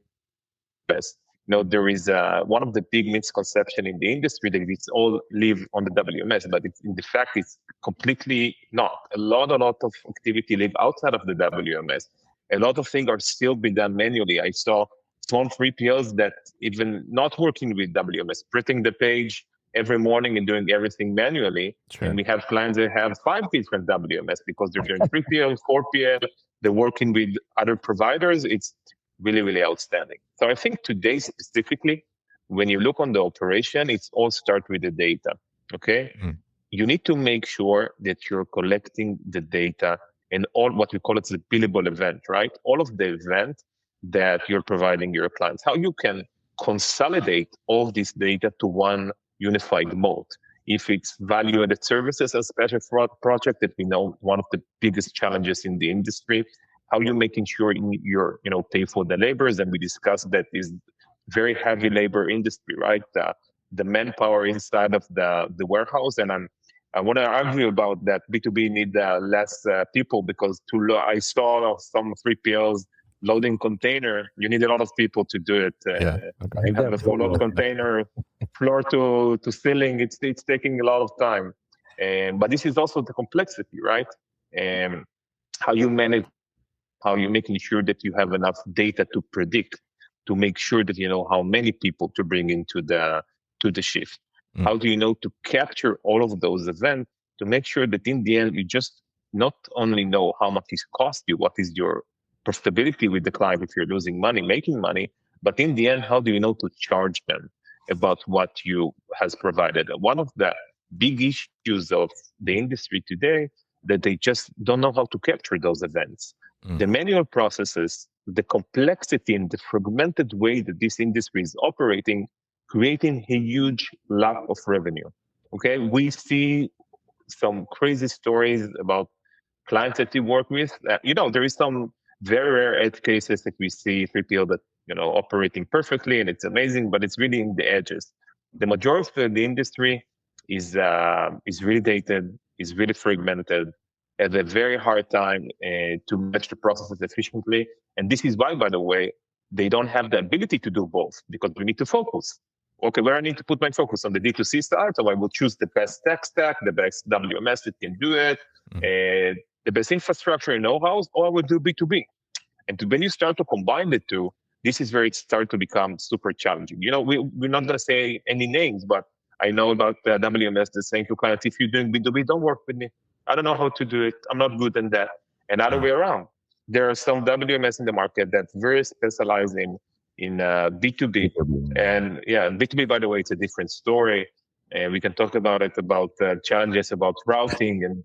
There is one of the big misconceptions in the industry that it's all live on the WMS, but in the fact it's completely not. A lot of activity live outside of the WMS. A lot of things are still being done manually. I saw small 3PLs that even not working with WMS, printing the page every morning and doing everything manually. Sure. And we have clients that have 5 different WMS because they're doing 3PL, 4PL, they're working with other providers. It's really, really outstanding. So I think today specifically, when you look on the operation, it's all start with the data, okay? You need to make sure that you're collecting the data and all what we call it the billable event, right? All of the event that you're providing your clients, how you can consolidate all this data to one unified mode. If it's value-added services, a special project that we know one of the biggest challenges in the industry, how you're making sure you're pay for the laborers, and we discussed that is very heavy labor industry, right? The manpower inside of the warehouse, and I want to argue about that. B2B need less people because I saw some 3PLs loading container. You need a lot of people to do it. You have a full load container, floor to ceiling. It's taking a lot of time, but this is also the complexity, right? How you manage, how you're making sure that you have enough data to predict, to make sure that you know how many people to bring into the shift. How do you know to capture all of those events to make sure that in the end you just not only know how much it costs you, what is your profitability with the client if you're losing money, making money, but in the end, how do you know to charge them about what you has provided? One of the big issues of the industry today that they just don't know how to capture those events. The manual processes, the complexity and the fragmented way that this industry is operating, creating a huge lack of revenue. Okay, we see some crazy stories about clients that we work with. There is some very rare edge cases that we see 3PL that operating perfectly and it's amazing, but it's really in the edges. The majority of the industry is really dated, is really fragmented, has a very hard time to match the processes efficiently. And this is why, by the way, they don't have the ability to do both because we need to focus. Okay, where I need to put my focus on the D2C side, so I will choose the best tech stack, the best WMS that can do it, the best infrastructure and know-how, or I will do B2B. And when you start to combine the two, this is where it starts to become super challenging. We're not going to say any names, but I know about the WMS that's saying to clients, if you're doing B2B, don't work with me. I don't know how to do it. I'm not good in that. And other way around. There are some WMS in the market that's very specialized in B2B. And B2B, by the way, it's a different story. And we can talk about it, about challenges about routing. And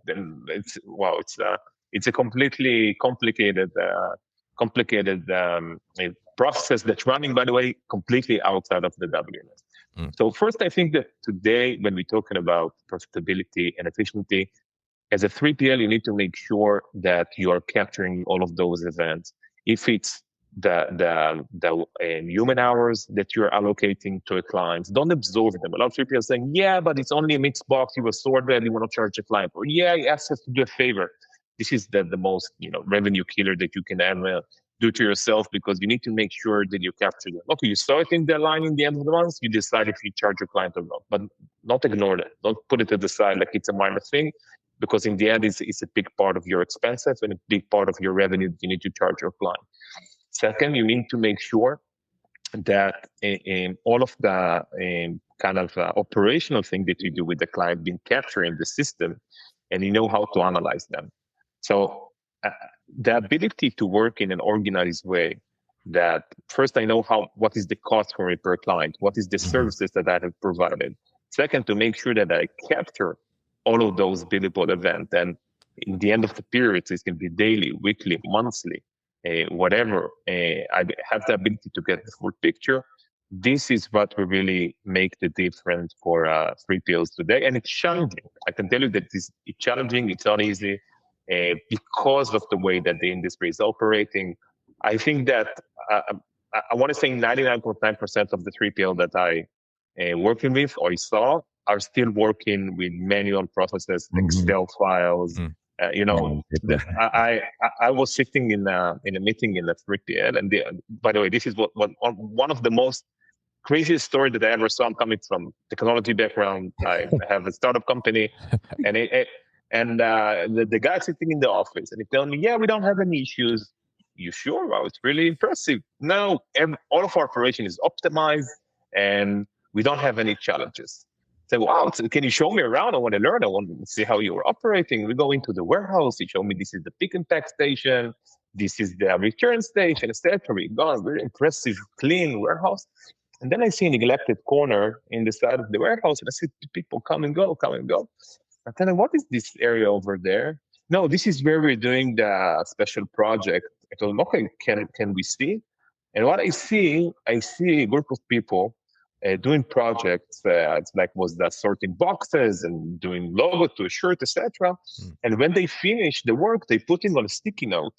it's a completely complicated process that's running, by the way, completely outside of the WMS. So first, I think that today, when we're talking about profitability and efficiency, as a 3PL, you need to make sure that you are capturing all of those events. If it's the human hours that you're allocating to a client, don't absorb them. A lot of 3PL are saying, yeah, but it's only a mixed box. You assort that, you want to charge a client. Or yeah, you ask us to do a favor. This is the most revenue killer that you can ever do to yourself, because you need to make sure that you capture them. Okay, you saw it in the line in the end of the month, you decide if you charge your client or not, but not ignore that. Don't put it to the side like it's a minor thing, because in the end, it's a big part of your expenses and a big part of your revenue that you need to charge your client. Second, you need to make sure that all of the kind of operational thing that you do with the client being captured in the system, and you know how to analyze them. So the ability to work in an organized way, that first I know what is the cost for me per client, what is the services that I have provided. Second, to make sure that I capture all of those billable events, and in the end of the period, it's going to be daily, weekly, monthly, whatever. I have the ability to get the full picture. This is what will really make the difference for 3PLs today, and it's challenging. I can tell you that it's challenging. It's not easy because of the way that the industry is operating. I think that I want to say 99.9% of the 3PL that I working with or saw are still working with manual processes, Excel files. I was sitting in a meeting in a 3PL, and by the way, this is what one of the most craziest story that I ever saw. I'm coming from technology background. I have a startup company, and the guy sitting in the office, and he told me, "Yeah, we don't have any issues." You sure? Wow, it's really impressive. No, all of our operation is optimized, and we don't have any challenges. I said, wow, can you show me around? I want to learn. I want to see how you're operating. We go into the warehouse. He showed me this is the pick and pack station. This is the return station, etc. We gone, very impressive, clean warehouse. And then I see a neglected corner in the side of the warehouse, and I see people come and go. I tell them, what is this area over there? No, this is where we're doing the special project. I told them, okay, can we see? And what I see a group of people doing projects. It's like was that sorting boxes and doing logo to a shirt, etc. And when they finish the work, they put it on a sticky note.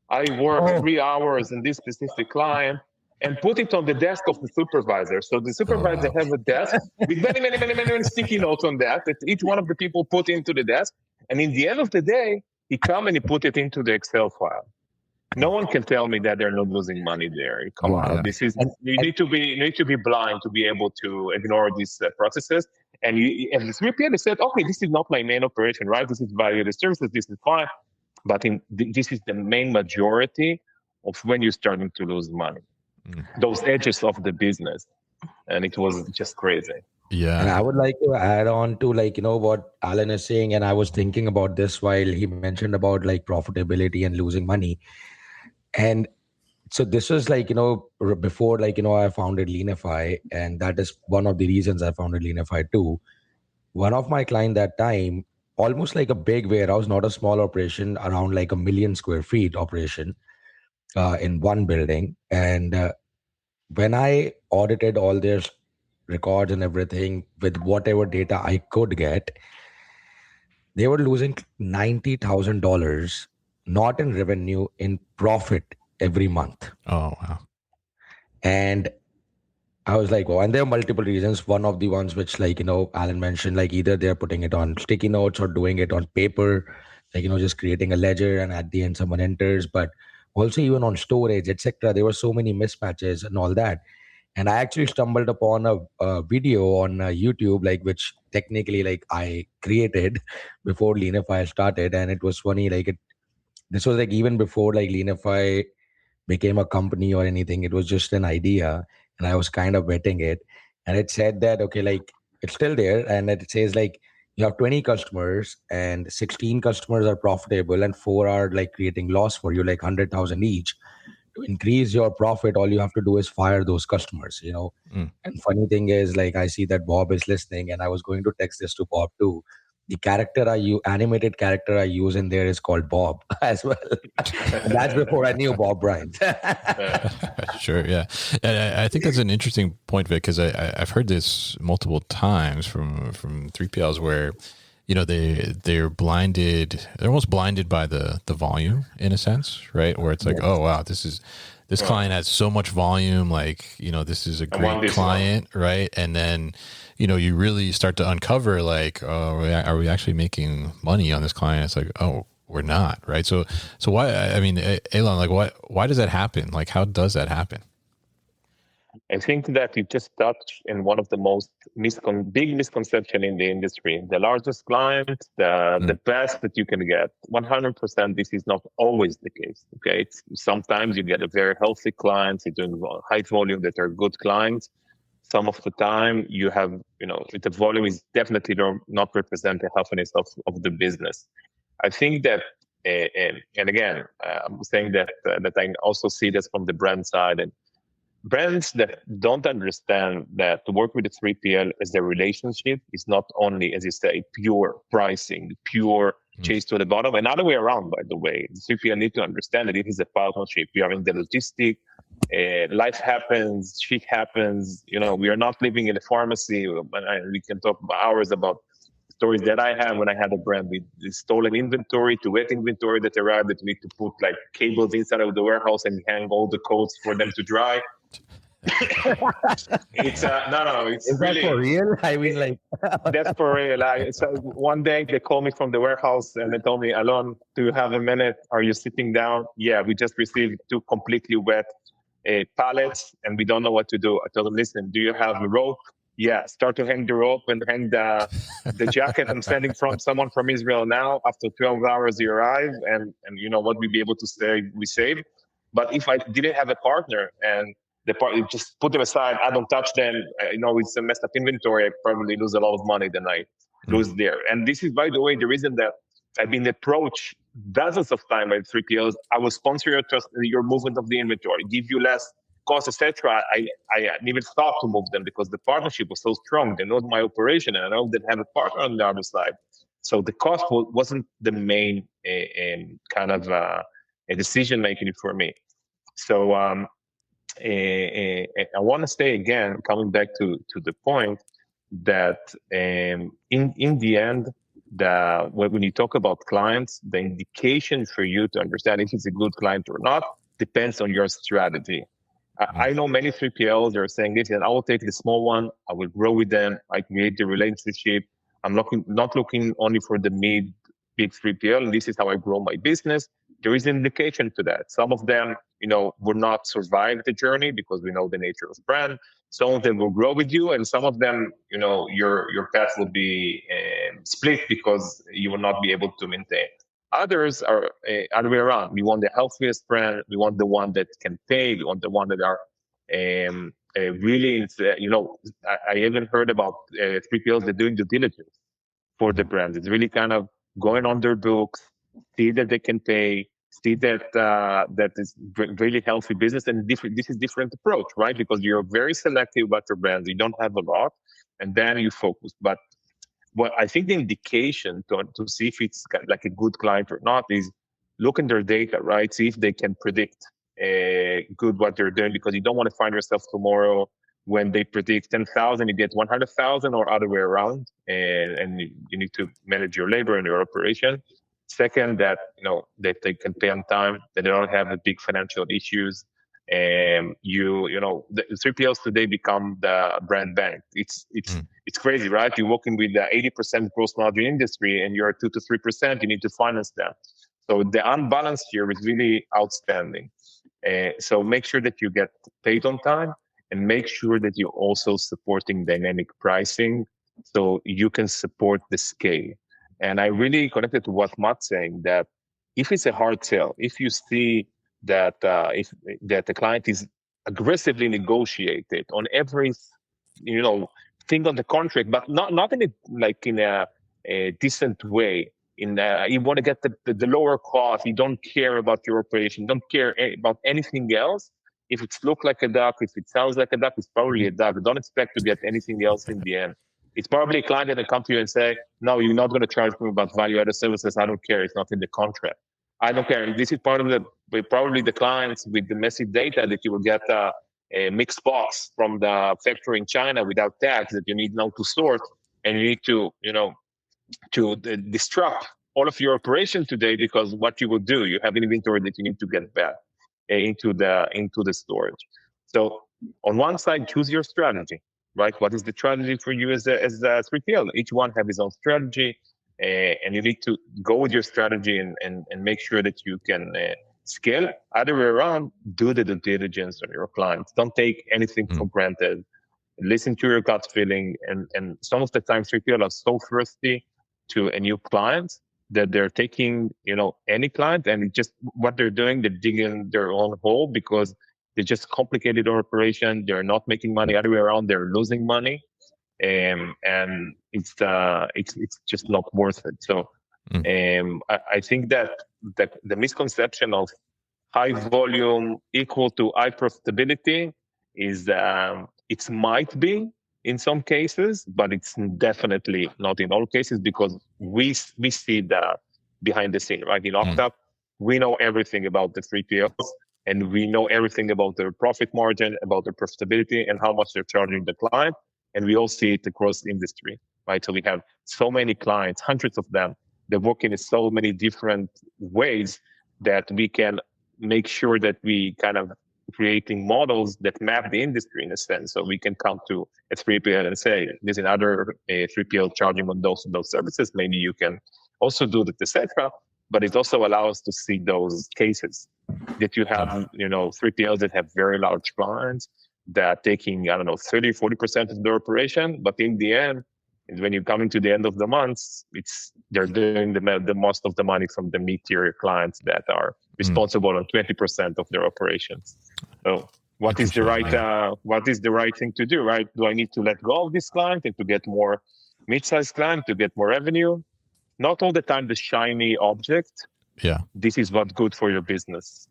I work 3 hours in this specific client, and put it on the desk of the supervisor. So the supervisor have a desk with many sticky notes on that each one of the people put into the desk. And in the end of the day, he come and he put it into the Excel file. No one can tell me that they're not losing money there. Come on, this is you need to be blind to be able to ignore these processes. And the 3PL said, okay, this is not my main operation, right? This is value-added services. This is fine, but this is the main majority of when you're starting to lose money. Those edges of the business, and it was just crazy. Yeah. And I would like to add on to what Alan is saying. And I was thinking about this while he mentioned about profitability and losing money. And so this was before I founded Leanify, and that is one of the reasons I founded Leanify too. One of my clients that time, almost like a big warehouse, not a small operation, around 1 million square feet operation in one building. And when I audited all their records and everything with whatever data I could get, they were losing $90,000, not in revenue, in profit every month. Oh, wow. And I was like, oh, and there are multiple reasons. One of the ones which Alan mentioned, either they're putting it on sticky notes or doing it on paper, just creating a ledger, and at the end someone enters, but also even on storage, etc. There were so many mismatches and all that. And I actually stumbled upon a video on YouTube, which technically I created before Leanify started. And it was funny, this was even before Leanify became a company or anything. It was just an idea, and I was kind of vetting it. And it said that, okay, it's still there. And it says you have 20 customers and 16 customers are profitable and 4 are creating loss for you, 100,000 each. To increase your profit, all you have to do is fire those customers, And funny thing is, I see that Bob is listening, and I was going to text this to Bob too. The animated character I use in there is called Bob as well. That's before I knew Bob Bryant. Sure, yeah. And I think that's an interesting point, Vic, because I've heard this multiple times from 3PLs where, they're blinded. They're almost blinded by the volume in a sense, right? Where it's oh wow, this client has so much volume. This is a great client, right? And then, you really start to uncover are we actually making money on this client? It's oh, we're not, right? So why? I mean, Elon, why does that happen? How does that happen? I think that you just touched in one of the most big misconception in the industry. The largest client, the best that you can get. 100%, this is not always the case. Okay, sometimes you get a very healthy client, you're doing high volume that are good clients. Some of the time you have, the volume is definitely not represent the healthiness of the business. I think that and again, I'm saying that I also see this from the brand side, and brands that don't understand that to work with a 3PL as a relationship is not only, as you say, pure pricing, pure chase to the bottom, and other way around, by the way. The 3PL need to understand that it is a partnership. We are in the logistic. Life happens, shit happens. We are not living in a pharmacy. We can talk for hours about stories that I have when I had a brand with stolen inventory to wet inventory that arrived that we need to put like cables inside of the warehouse and hang all the coats for them to dry. It's no, it's Is really that for real? I mean, like that's for real. So one day they called me from the warehouse and they told me, Alon, do you have a minute? Are you sitting down? Yeah, we just received 2 completely wet pallets and we don't know what to do. I told them, listen, do you have a rope? Yeah, start to hang the rope and hang the jacket. I'm sending from someone from Israel now. After 12 hours, he arrived, and you know what we'd be able to say we saved. But if I didn't have a partner and the part just put them aside, I don't touch them. It's a messed up inventory. I probably lose a lot of money than I lose there. And this is, by the way, the reason that I've been approached dozens of times by 3PLs. I will sponsor your movement of the inventory, give you less cost, etc. I even thought to move them because the partnership was so strong. They know my operation, and I know they have a partner on the other side. So the cost wasn't the main kind of a decision making for me. So I want to say again, coming back to the point that in the end, when you talk about clients, the indication for you to understand if it's a good client or not depends on your strategy. I know many 3PLs are saying this, and I will take the small one, I will grow with them, I create the relationship. I'm not looking only for the big 3PL, and this is how I grow my business. There is an indication to that. Some of them, will not survive the journey because we know the nature of brand. Some of them will grow with you, and some of them, your path will be split because you will not be able to maintain. Others are other way around. We want the healthiest brand. We want the one that can pay. We want the one that are really, I even heard about 3PLs that doing due diligence for the brands. It's really kind of going on their books, see that they can pay, see that that is really healthy business. And this is different approach, right? Because you're very selective about your brands. You don't have a lot, and then you focus. But what I think the indication to see if it's like a good client or not is look in their data, right? See if they can predict good what they're doing, because you don't want to find yourself tomorrow when they predict 10,000, you get 100,000 or other way around, and you need to manage your labor and your operation. Second, that they can pay on time, that they don't have the big financial issues. The 3PLs today become the brand bank. It's crazy, right? You're working with the 80% gross margin industry, and you're at 2 to 3%. You need to finance them. So the unbalance here is really outstanding. So make sure that you get paid on time, and make sure that you're also supporting dynamic pricing, so you can support the scale. And I really connected to what Matt's saying, that if it's a hard sell, if you see that that the client is aggressively negotiated on every thing on the contract, but not in a decent way. You want to get the lower cost. You don't care about your operation. You don't care about anything else. If it looks like a duck, if it sounds like a duck, it's probably a duck. Don't expect to get anything else in the end. It's probably a client that will come to you and say, no, you're not going to charge me about value-added services. I don't care. It's not in the contract. I don't care. This is part of probably the clients with the massive data that you will get a mixed box from the factory in China without tax that you need now to sort, and you need to disrupt all of your operation today, because what you will do, you have inventory that you need to get back into the storage. So on one side, choose your strategy, right? What is the strategy for you as a 3PL? Each one have his own strategy, and you need to go with your strategy and make sure that you can scale. Other way around, do the due diligence on your clients. Don't take anything for granted. Listen to your gut feeling. And some of the time, 3PL are so thirsty to a new client that they're taking, any client, and just what they're doing, they're digging their own hole because they just complicated their operation. They're not making money. Other way around, they're losing money. And it's just not worth it. So I think that the misconception of high volume equal to high profitability is it might be in some cases, but it's definitely not in all cases, because we see the behind the scene, right? In Octap, we know everything about the 3PLs, and we know everything about their profit margin, about their profitability, and how much they're charging the client. And we all see it across the industry, right? So we have so many clients, hundreds of them. They work in so many different ways that we can make sure that we kind of creating models that map the industry in a sense. So we can come to a 3PL and say, there's another 3PL charging on those services. Maybe you can also do that, etc. But it also allows us to see those cases that you have, 3PLs that have very large clients that are taking, 30, 40% of their operation. But in the end, when you're coming to the end of the month, they're doing the most of the money from the mid-tier clients that are responsible on 20% of their operations. So what is the right thing to do, right? Do I need to let go of this client and to get more mid-sized client to get more revenue? Not all the time the shiny object. Yeah. This is what's good for your business.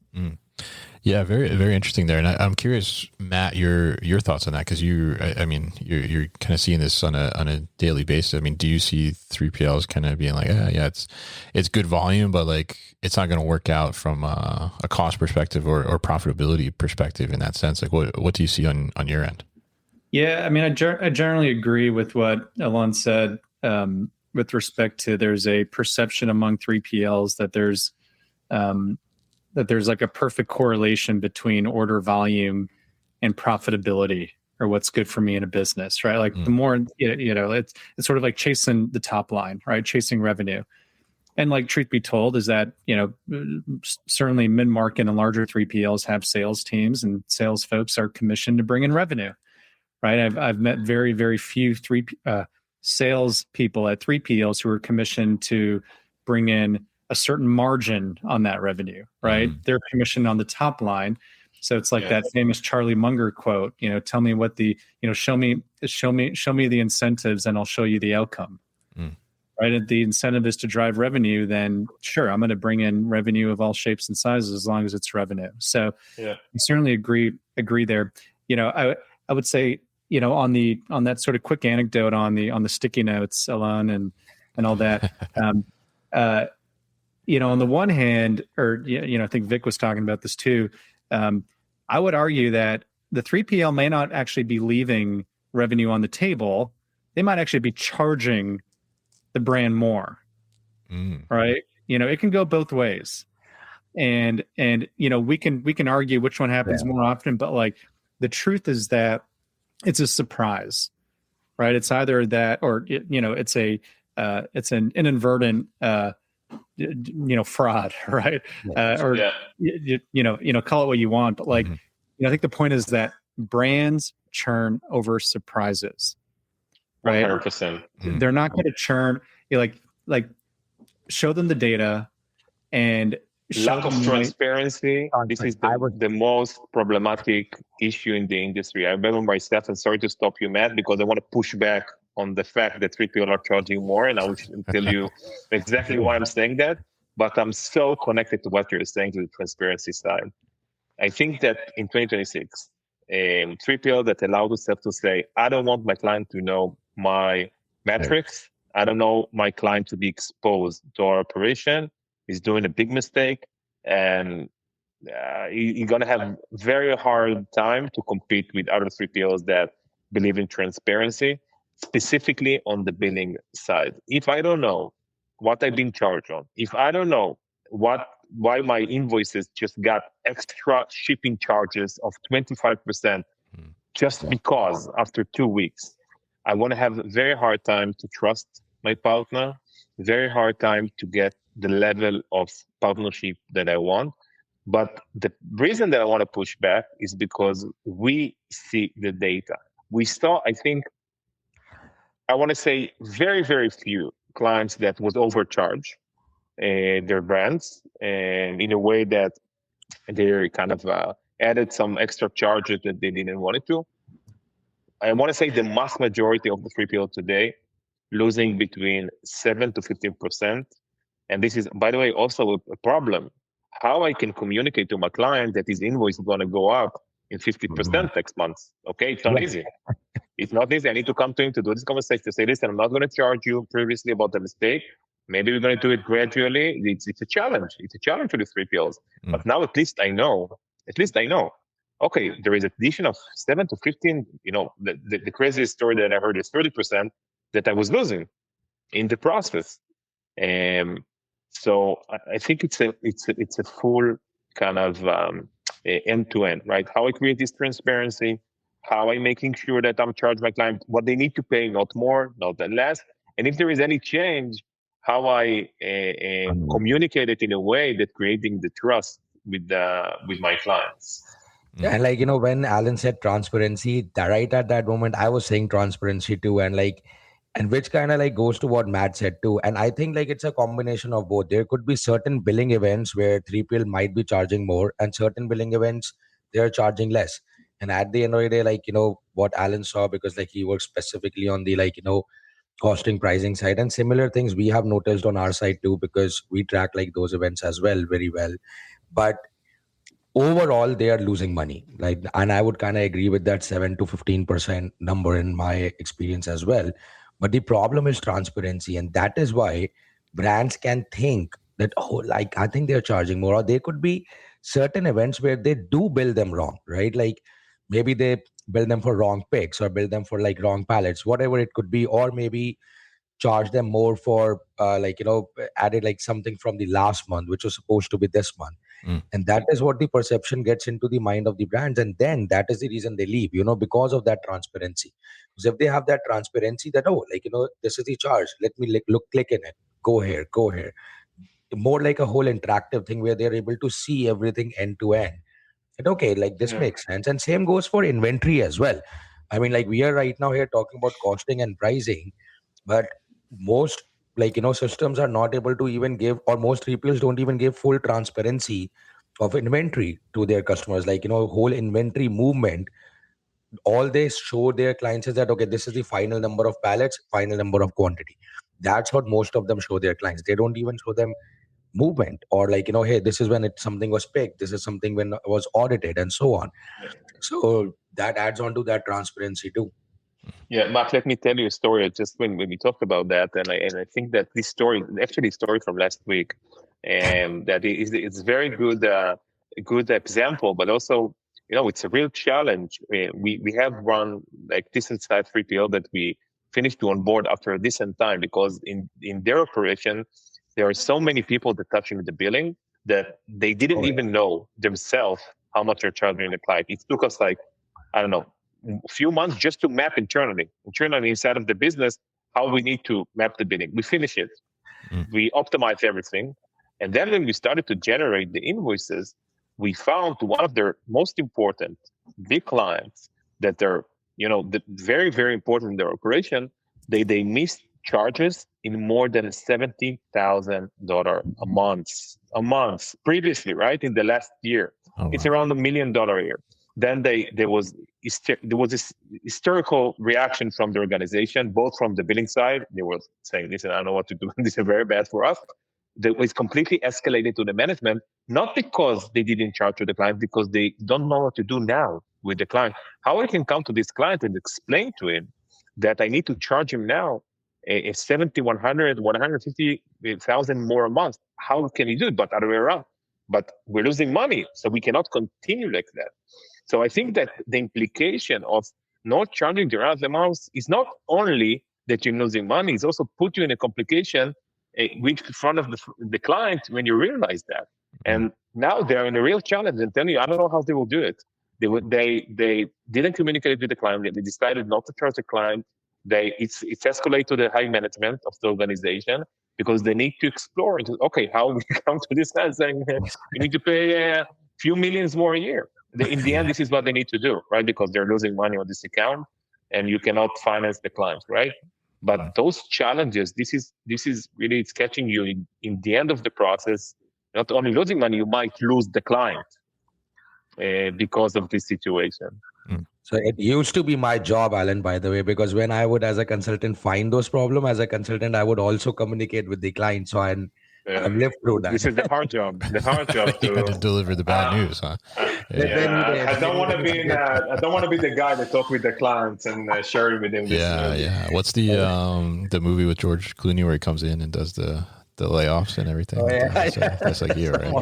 Yeah, very, very interesting there. And I'm curious, Matt, your thoughts on that, because you're kind of seeing this on a daily basis. I mean, do you see 3PLs kind of being like, it's good volume, but like it's not going to work out from a cost perspective or profitability perspective in that sense? Like, what do you see on your end? Yeah, I mean, I generally agree with what Alon said with respect to there's a perception among 3PLs that there's like a perfect correlation between order volume and profitability, or what's good for me in a business, right? Like the more, it's sort of like chasing the top line, right? Chasing revenue. And like, truth be told is that, certainly mid-market and larger 3PLs have sales teams, and sales folks are commissioned to bring in revenue, right? I've met very, very few sales people at 3PLs who are commissioned to bring in a certain margin on that revenue, right? They're commissioned on the top line. So it's like that famous Charlie Munger quote, tell me what show me the incentives and I'll show you the outcome. Right? If the incentive is to drive revenue, then sure, I'm going to bring in revenue of all shapes and sizes as long as it's revenue. So I certainly agree there. I would say, on that sort of quick anecdote on the sticky notes, Alon, and all that, on the one hand, or, I think Vic was talking about this too. I would argue that the 3PL may not actually be leaving revenue on the table. They might actually be charging the brand more, right? It can go both ways. And we can argue which one happens more often, but like the truth is that it's a surprise, right? It's either that, or, it's an inadvertent, fraud, right? Call it what you want, but like, I think the point is that brands churn over surprises, right? 100%. They're not going to churn. Like show them the data and lack of transparency. This is the most problematic issue in the industry. I remember myself, and sorry to stop you, Matt, because I want to push back on the fact that 3PL are charging more, and I will tell you exactly why I'm saying that. But I'm so connected to what you're saying to the transparency side. I think that in 2026, 3PL that allow themselves to say, I don't want my client to know my metrics. I don't know my client to be exposed to our operation, is doing a big mistake, and you're going to have very hard time to compete with other 3PLs that believe in transparency, specifically on the billing side. If I don't know what I've been charged on, if I don't know why my invoices just got extra shipping charges of 25% just because after 2 weeks, I want to have a very hard time to trust my partner, very hard time to get the level of partnership that I want. But the reason that I want to push back is because we see the data. We saw, I think, I want to say very, very few clients that would overcharge their brands, and in a way that they kind of added some extra charges that they didn't want it to. I want to say the mass majority of the 3PL today losing between 7 to 15% And this is, by the way, also a problem. How I can communicate to my client that his invoice is going to go up in 50% next month. Okay, it's not easy. It's not easy. I need to come to him to do this conversation to say, listen, I'm not going to charge you previously about the mistake. Maybe we're going to do it gradually. It's a challenge. It's a challenge for the 3PLs. But now at least I know. Okay, there is an addition of 7 to 15. The craziest story that I heard is 30% that I was losing in the process. So I think it's a full kind of end to end, right? How I create this transparency, how I'm making sure that I'm charging my client what they need to pay, not more, not less. And if there is any change, how I communicate it in a way that creating the trust with my clients. Yeah, and when Alan said transparency, right at that moment, I was saying transparency too, and which kind of goes to what Matt said too. And I think it's a combination of both. There could be certain billing events where 3PL might be charging more, and certain billing events they're charging less. And at the end of the day, what Alan saw, because he works specifically on the costing pricing side, and similar things we have noticed on our side too, because we track those events as well very well. But overall they are losing money, and I would kind of agree with that 7 to 15% number in my experience as well. But the problem is transparency, and that is why brands can think that, I think they're charging more, or there could be certain events where they do bill them wrong, right? Maybe they bill them for wrong picks, or bill them for wrong pallets, whatever it could be, or maybe charge them more for added something from the last month which was supposed to be this month. And that is what the perception gets into the mind of the brands, and then that is the reason they leave, because of that transparency. Because if they have that transparency that, this is the charge, let me click in it, go here, more like a whole interactive thing where they're able to see everything end to end. And okay, this makes sense. And same goes for inventory as well. I mean, we are right now here talking about costing and pricing, but most systems are not able to even give, or most 3PLs don't even give full transparency of inventory to their customers. Whole inventory movement, all they show their clients is that, okay, this is the final number of pallets, final number of quantity. That's what most of them show their clients. They don't even show them movement, or hey, this is when something was picked, this is something when it was audited, and so on. So that adds on to that transparency too. Yeah, Mark, let me tell you a story. Just when we talked about that, and I think that this story, actually, story from last week, and that it's very good, good example. But also, it's a real challenge. We have run decent size 3PL that we finished to onboard after a decent time, because in their operation there are so many people that touching the billing that they didn't even know themselves how much they're charging the client. It took us I don't know, a few months just to map internally inside of the business how we need to map the billing. We finish it. We optimize everything. And then when we started to generate the invoices, we found one of their most important big clients that they're, very, very important in their operation. They missed charges in more than $70,000 a month previously, right? In the last year. Oh, wow. It's around $1 million a year. Then there was this hysterical reaction from the organization, both from the billing side. They were saying, listen, I don't know what to do. This is very bad for us. That was completely escalated to the management, not because they didn't charge to the client, because they don't know what to do now with the client. How I can come to this client and explain to him that I need to charge him now a 70, 100, 150,000 more a month. How can he do it? But other way around. But we're losing money, so we cannot continue like that. So I think that the implication of not charging the right amounts is not only that you're losing money, it's also put you in a complication in front of the client when you realize that. And now they're in a real challenge and tell you, I don't know how they will do it. They didn't communicate with the client. They decided not to charge the client. It's escalated to the high management of the organization because they need to explore into, okay, how we come to this guy saying you need to pay a few millions more a year. In the end, this is what they need to do, right? Because they're losing money on this account and you cannot finance the client, right? But those challenges, this is really, it's catching you in the end of the process. Not only losing money, you might lose the client because of this situation. So it used to be my job, Alan, by the way, because when I would, as a consultant, find those problems, as a consultant, I would also communicate with the client. So Yeah. I've lived through that. This is the hard job. The hard job You had to to deliver the bad news, huh? I don't want to be I don't want to be the guy that talk with the clients and share with them this news. Yeah. What's the movie with George Clooney where he comes in and does the layoffs and everything? Oh, yeah. That's like you, right?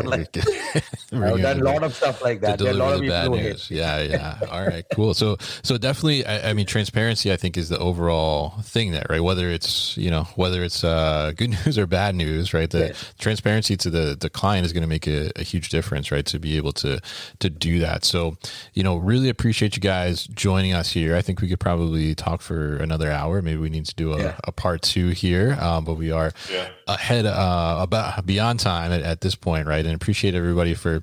I've done a lot of stuff like that. There are a lot of people who hate. Yeah. All right, cool. So definitely, I mean, transparency, I think, is the overall thing there, right? Whether it's good news or bad news, right? The transparency to the client is going to make a huge difference, right? To be able to do that. So, really appreciate you guys joining us here. I think we could probably talk for another hour. Maybe we need to do a part 2 here, but we are ahead about beyond time at this point, right? And appreciate everybody for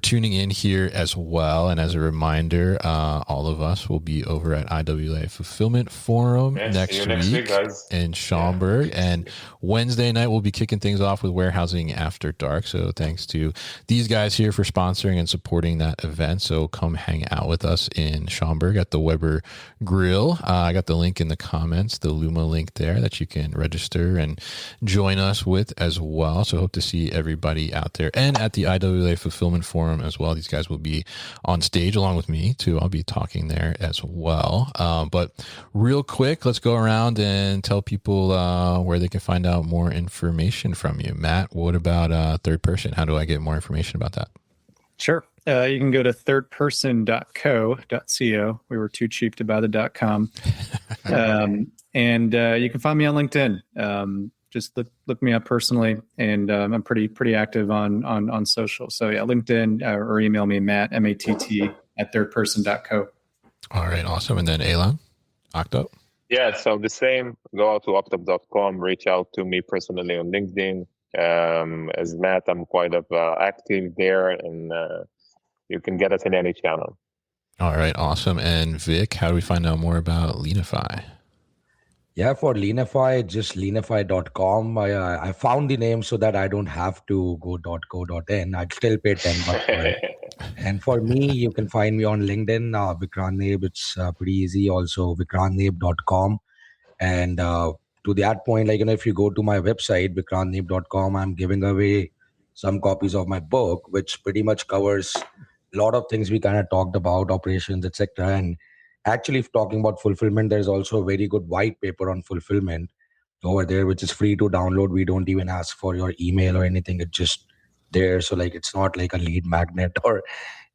tuning in here as well. And as a reminder, all of us will be over at IWA Fulfillment Forum next week guys. in Schaumburg. And Wednesday night we'll be kicking things off with Warehousing After Dark. So thanks to these guys here for sponsoring and supporting that event. So come hang out with us in Schaumburg at the Weber Grill. I got the link in the comments, the Luma link there that you can register and join us with as well. So hope to see everybody out there and at the IWA Fulfillment Forum as well. These guys will be on stage along with me too. I'll be talking there as well. But real quick, let's go around and tell people where they can find out more information from you. Matt, what about Third Person? How do I get more information about that? Sure. You can go to thirdperson.co.co. We were too cheap to buy the .com. And you can find me on LinkedIn. Just look me up personally, and I'm pretty active on social. So yeah, LinkedIn or email me, Matt, MATT at thirdperson.co. All right, awesome. And then Elon, Octo. Yeah, so the same. Go out to octop.com, reach out to me personally on LinkedIn. As Matt, I'm quite active there, and you can get us in any channel. All right, awesome. And Vic, how do we find out more about Leanify? Yeah, for Leanify, just leanify.com. I found the name so that I don't have to go .co.in. I'd still pay $10 for it. And for me, you can find me on LinkedIn, Vikrant Naib. It's pretty easy. Also, vikrantnaib.com. And to that point, if you go to my website, vikrantnaib.com, I'm giving away some copies of my book, which pretty much covers a lot of things we kind of talked about, operations, etc. And actually, talking about fulfillment, there's also a very good white paper on fulfillment over there, which is free to download. We don't even ask for your email or anything. It's just there. So it's not like a lead magnet or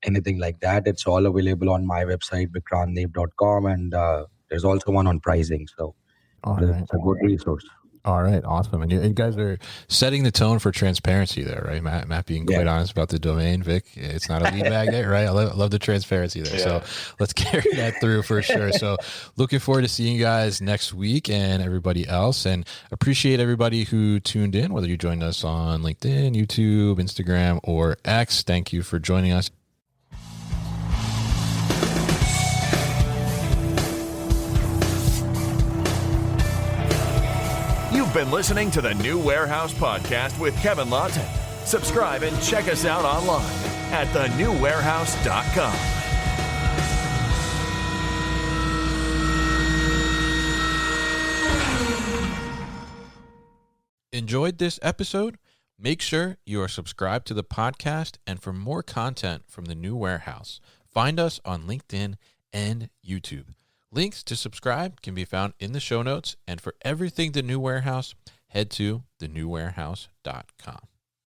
anything like that. It's all available on my website, vikrantnaib.com. And there's also one on pricing. So it's a good resource. All right, awesome. And you guys are setting the tone for transparency there, right? Matt being quite honest about the domain. Vic, it's not a lead magnet, right? I love the transparency there. So let's carry that through for sure. So looking forward to seeing you guys next week and everybody else. And appreciate everybody who tuned in, whether you joined us on LinkedIn, YouTube, Instagram, or X. Thank you for joining us. You've been listening to the New Warehouse Podcast with Kevin Lawton. Subscribe and check us out online at thenewwarehouse.com. Enjoyed this episode? Make sure you are subscribed to the podcast, and for more content from the New Warehouse, find us on LinkedIn and YouTube. Links to subscribe can be found in the show notes, and for everything The New Warehouse, head to thenewwarehouse.com.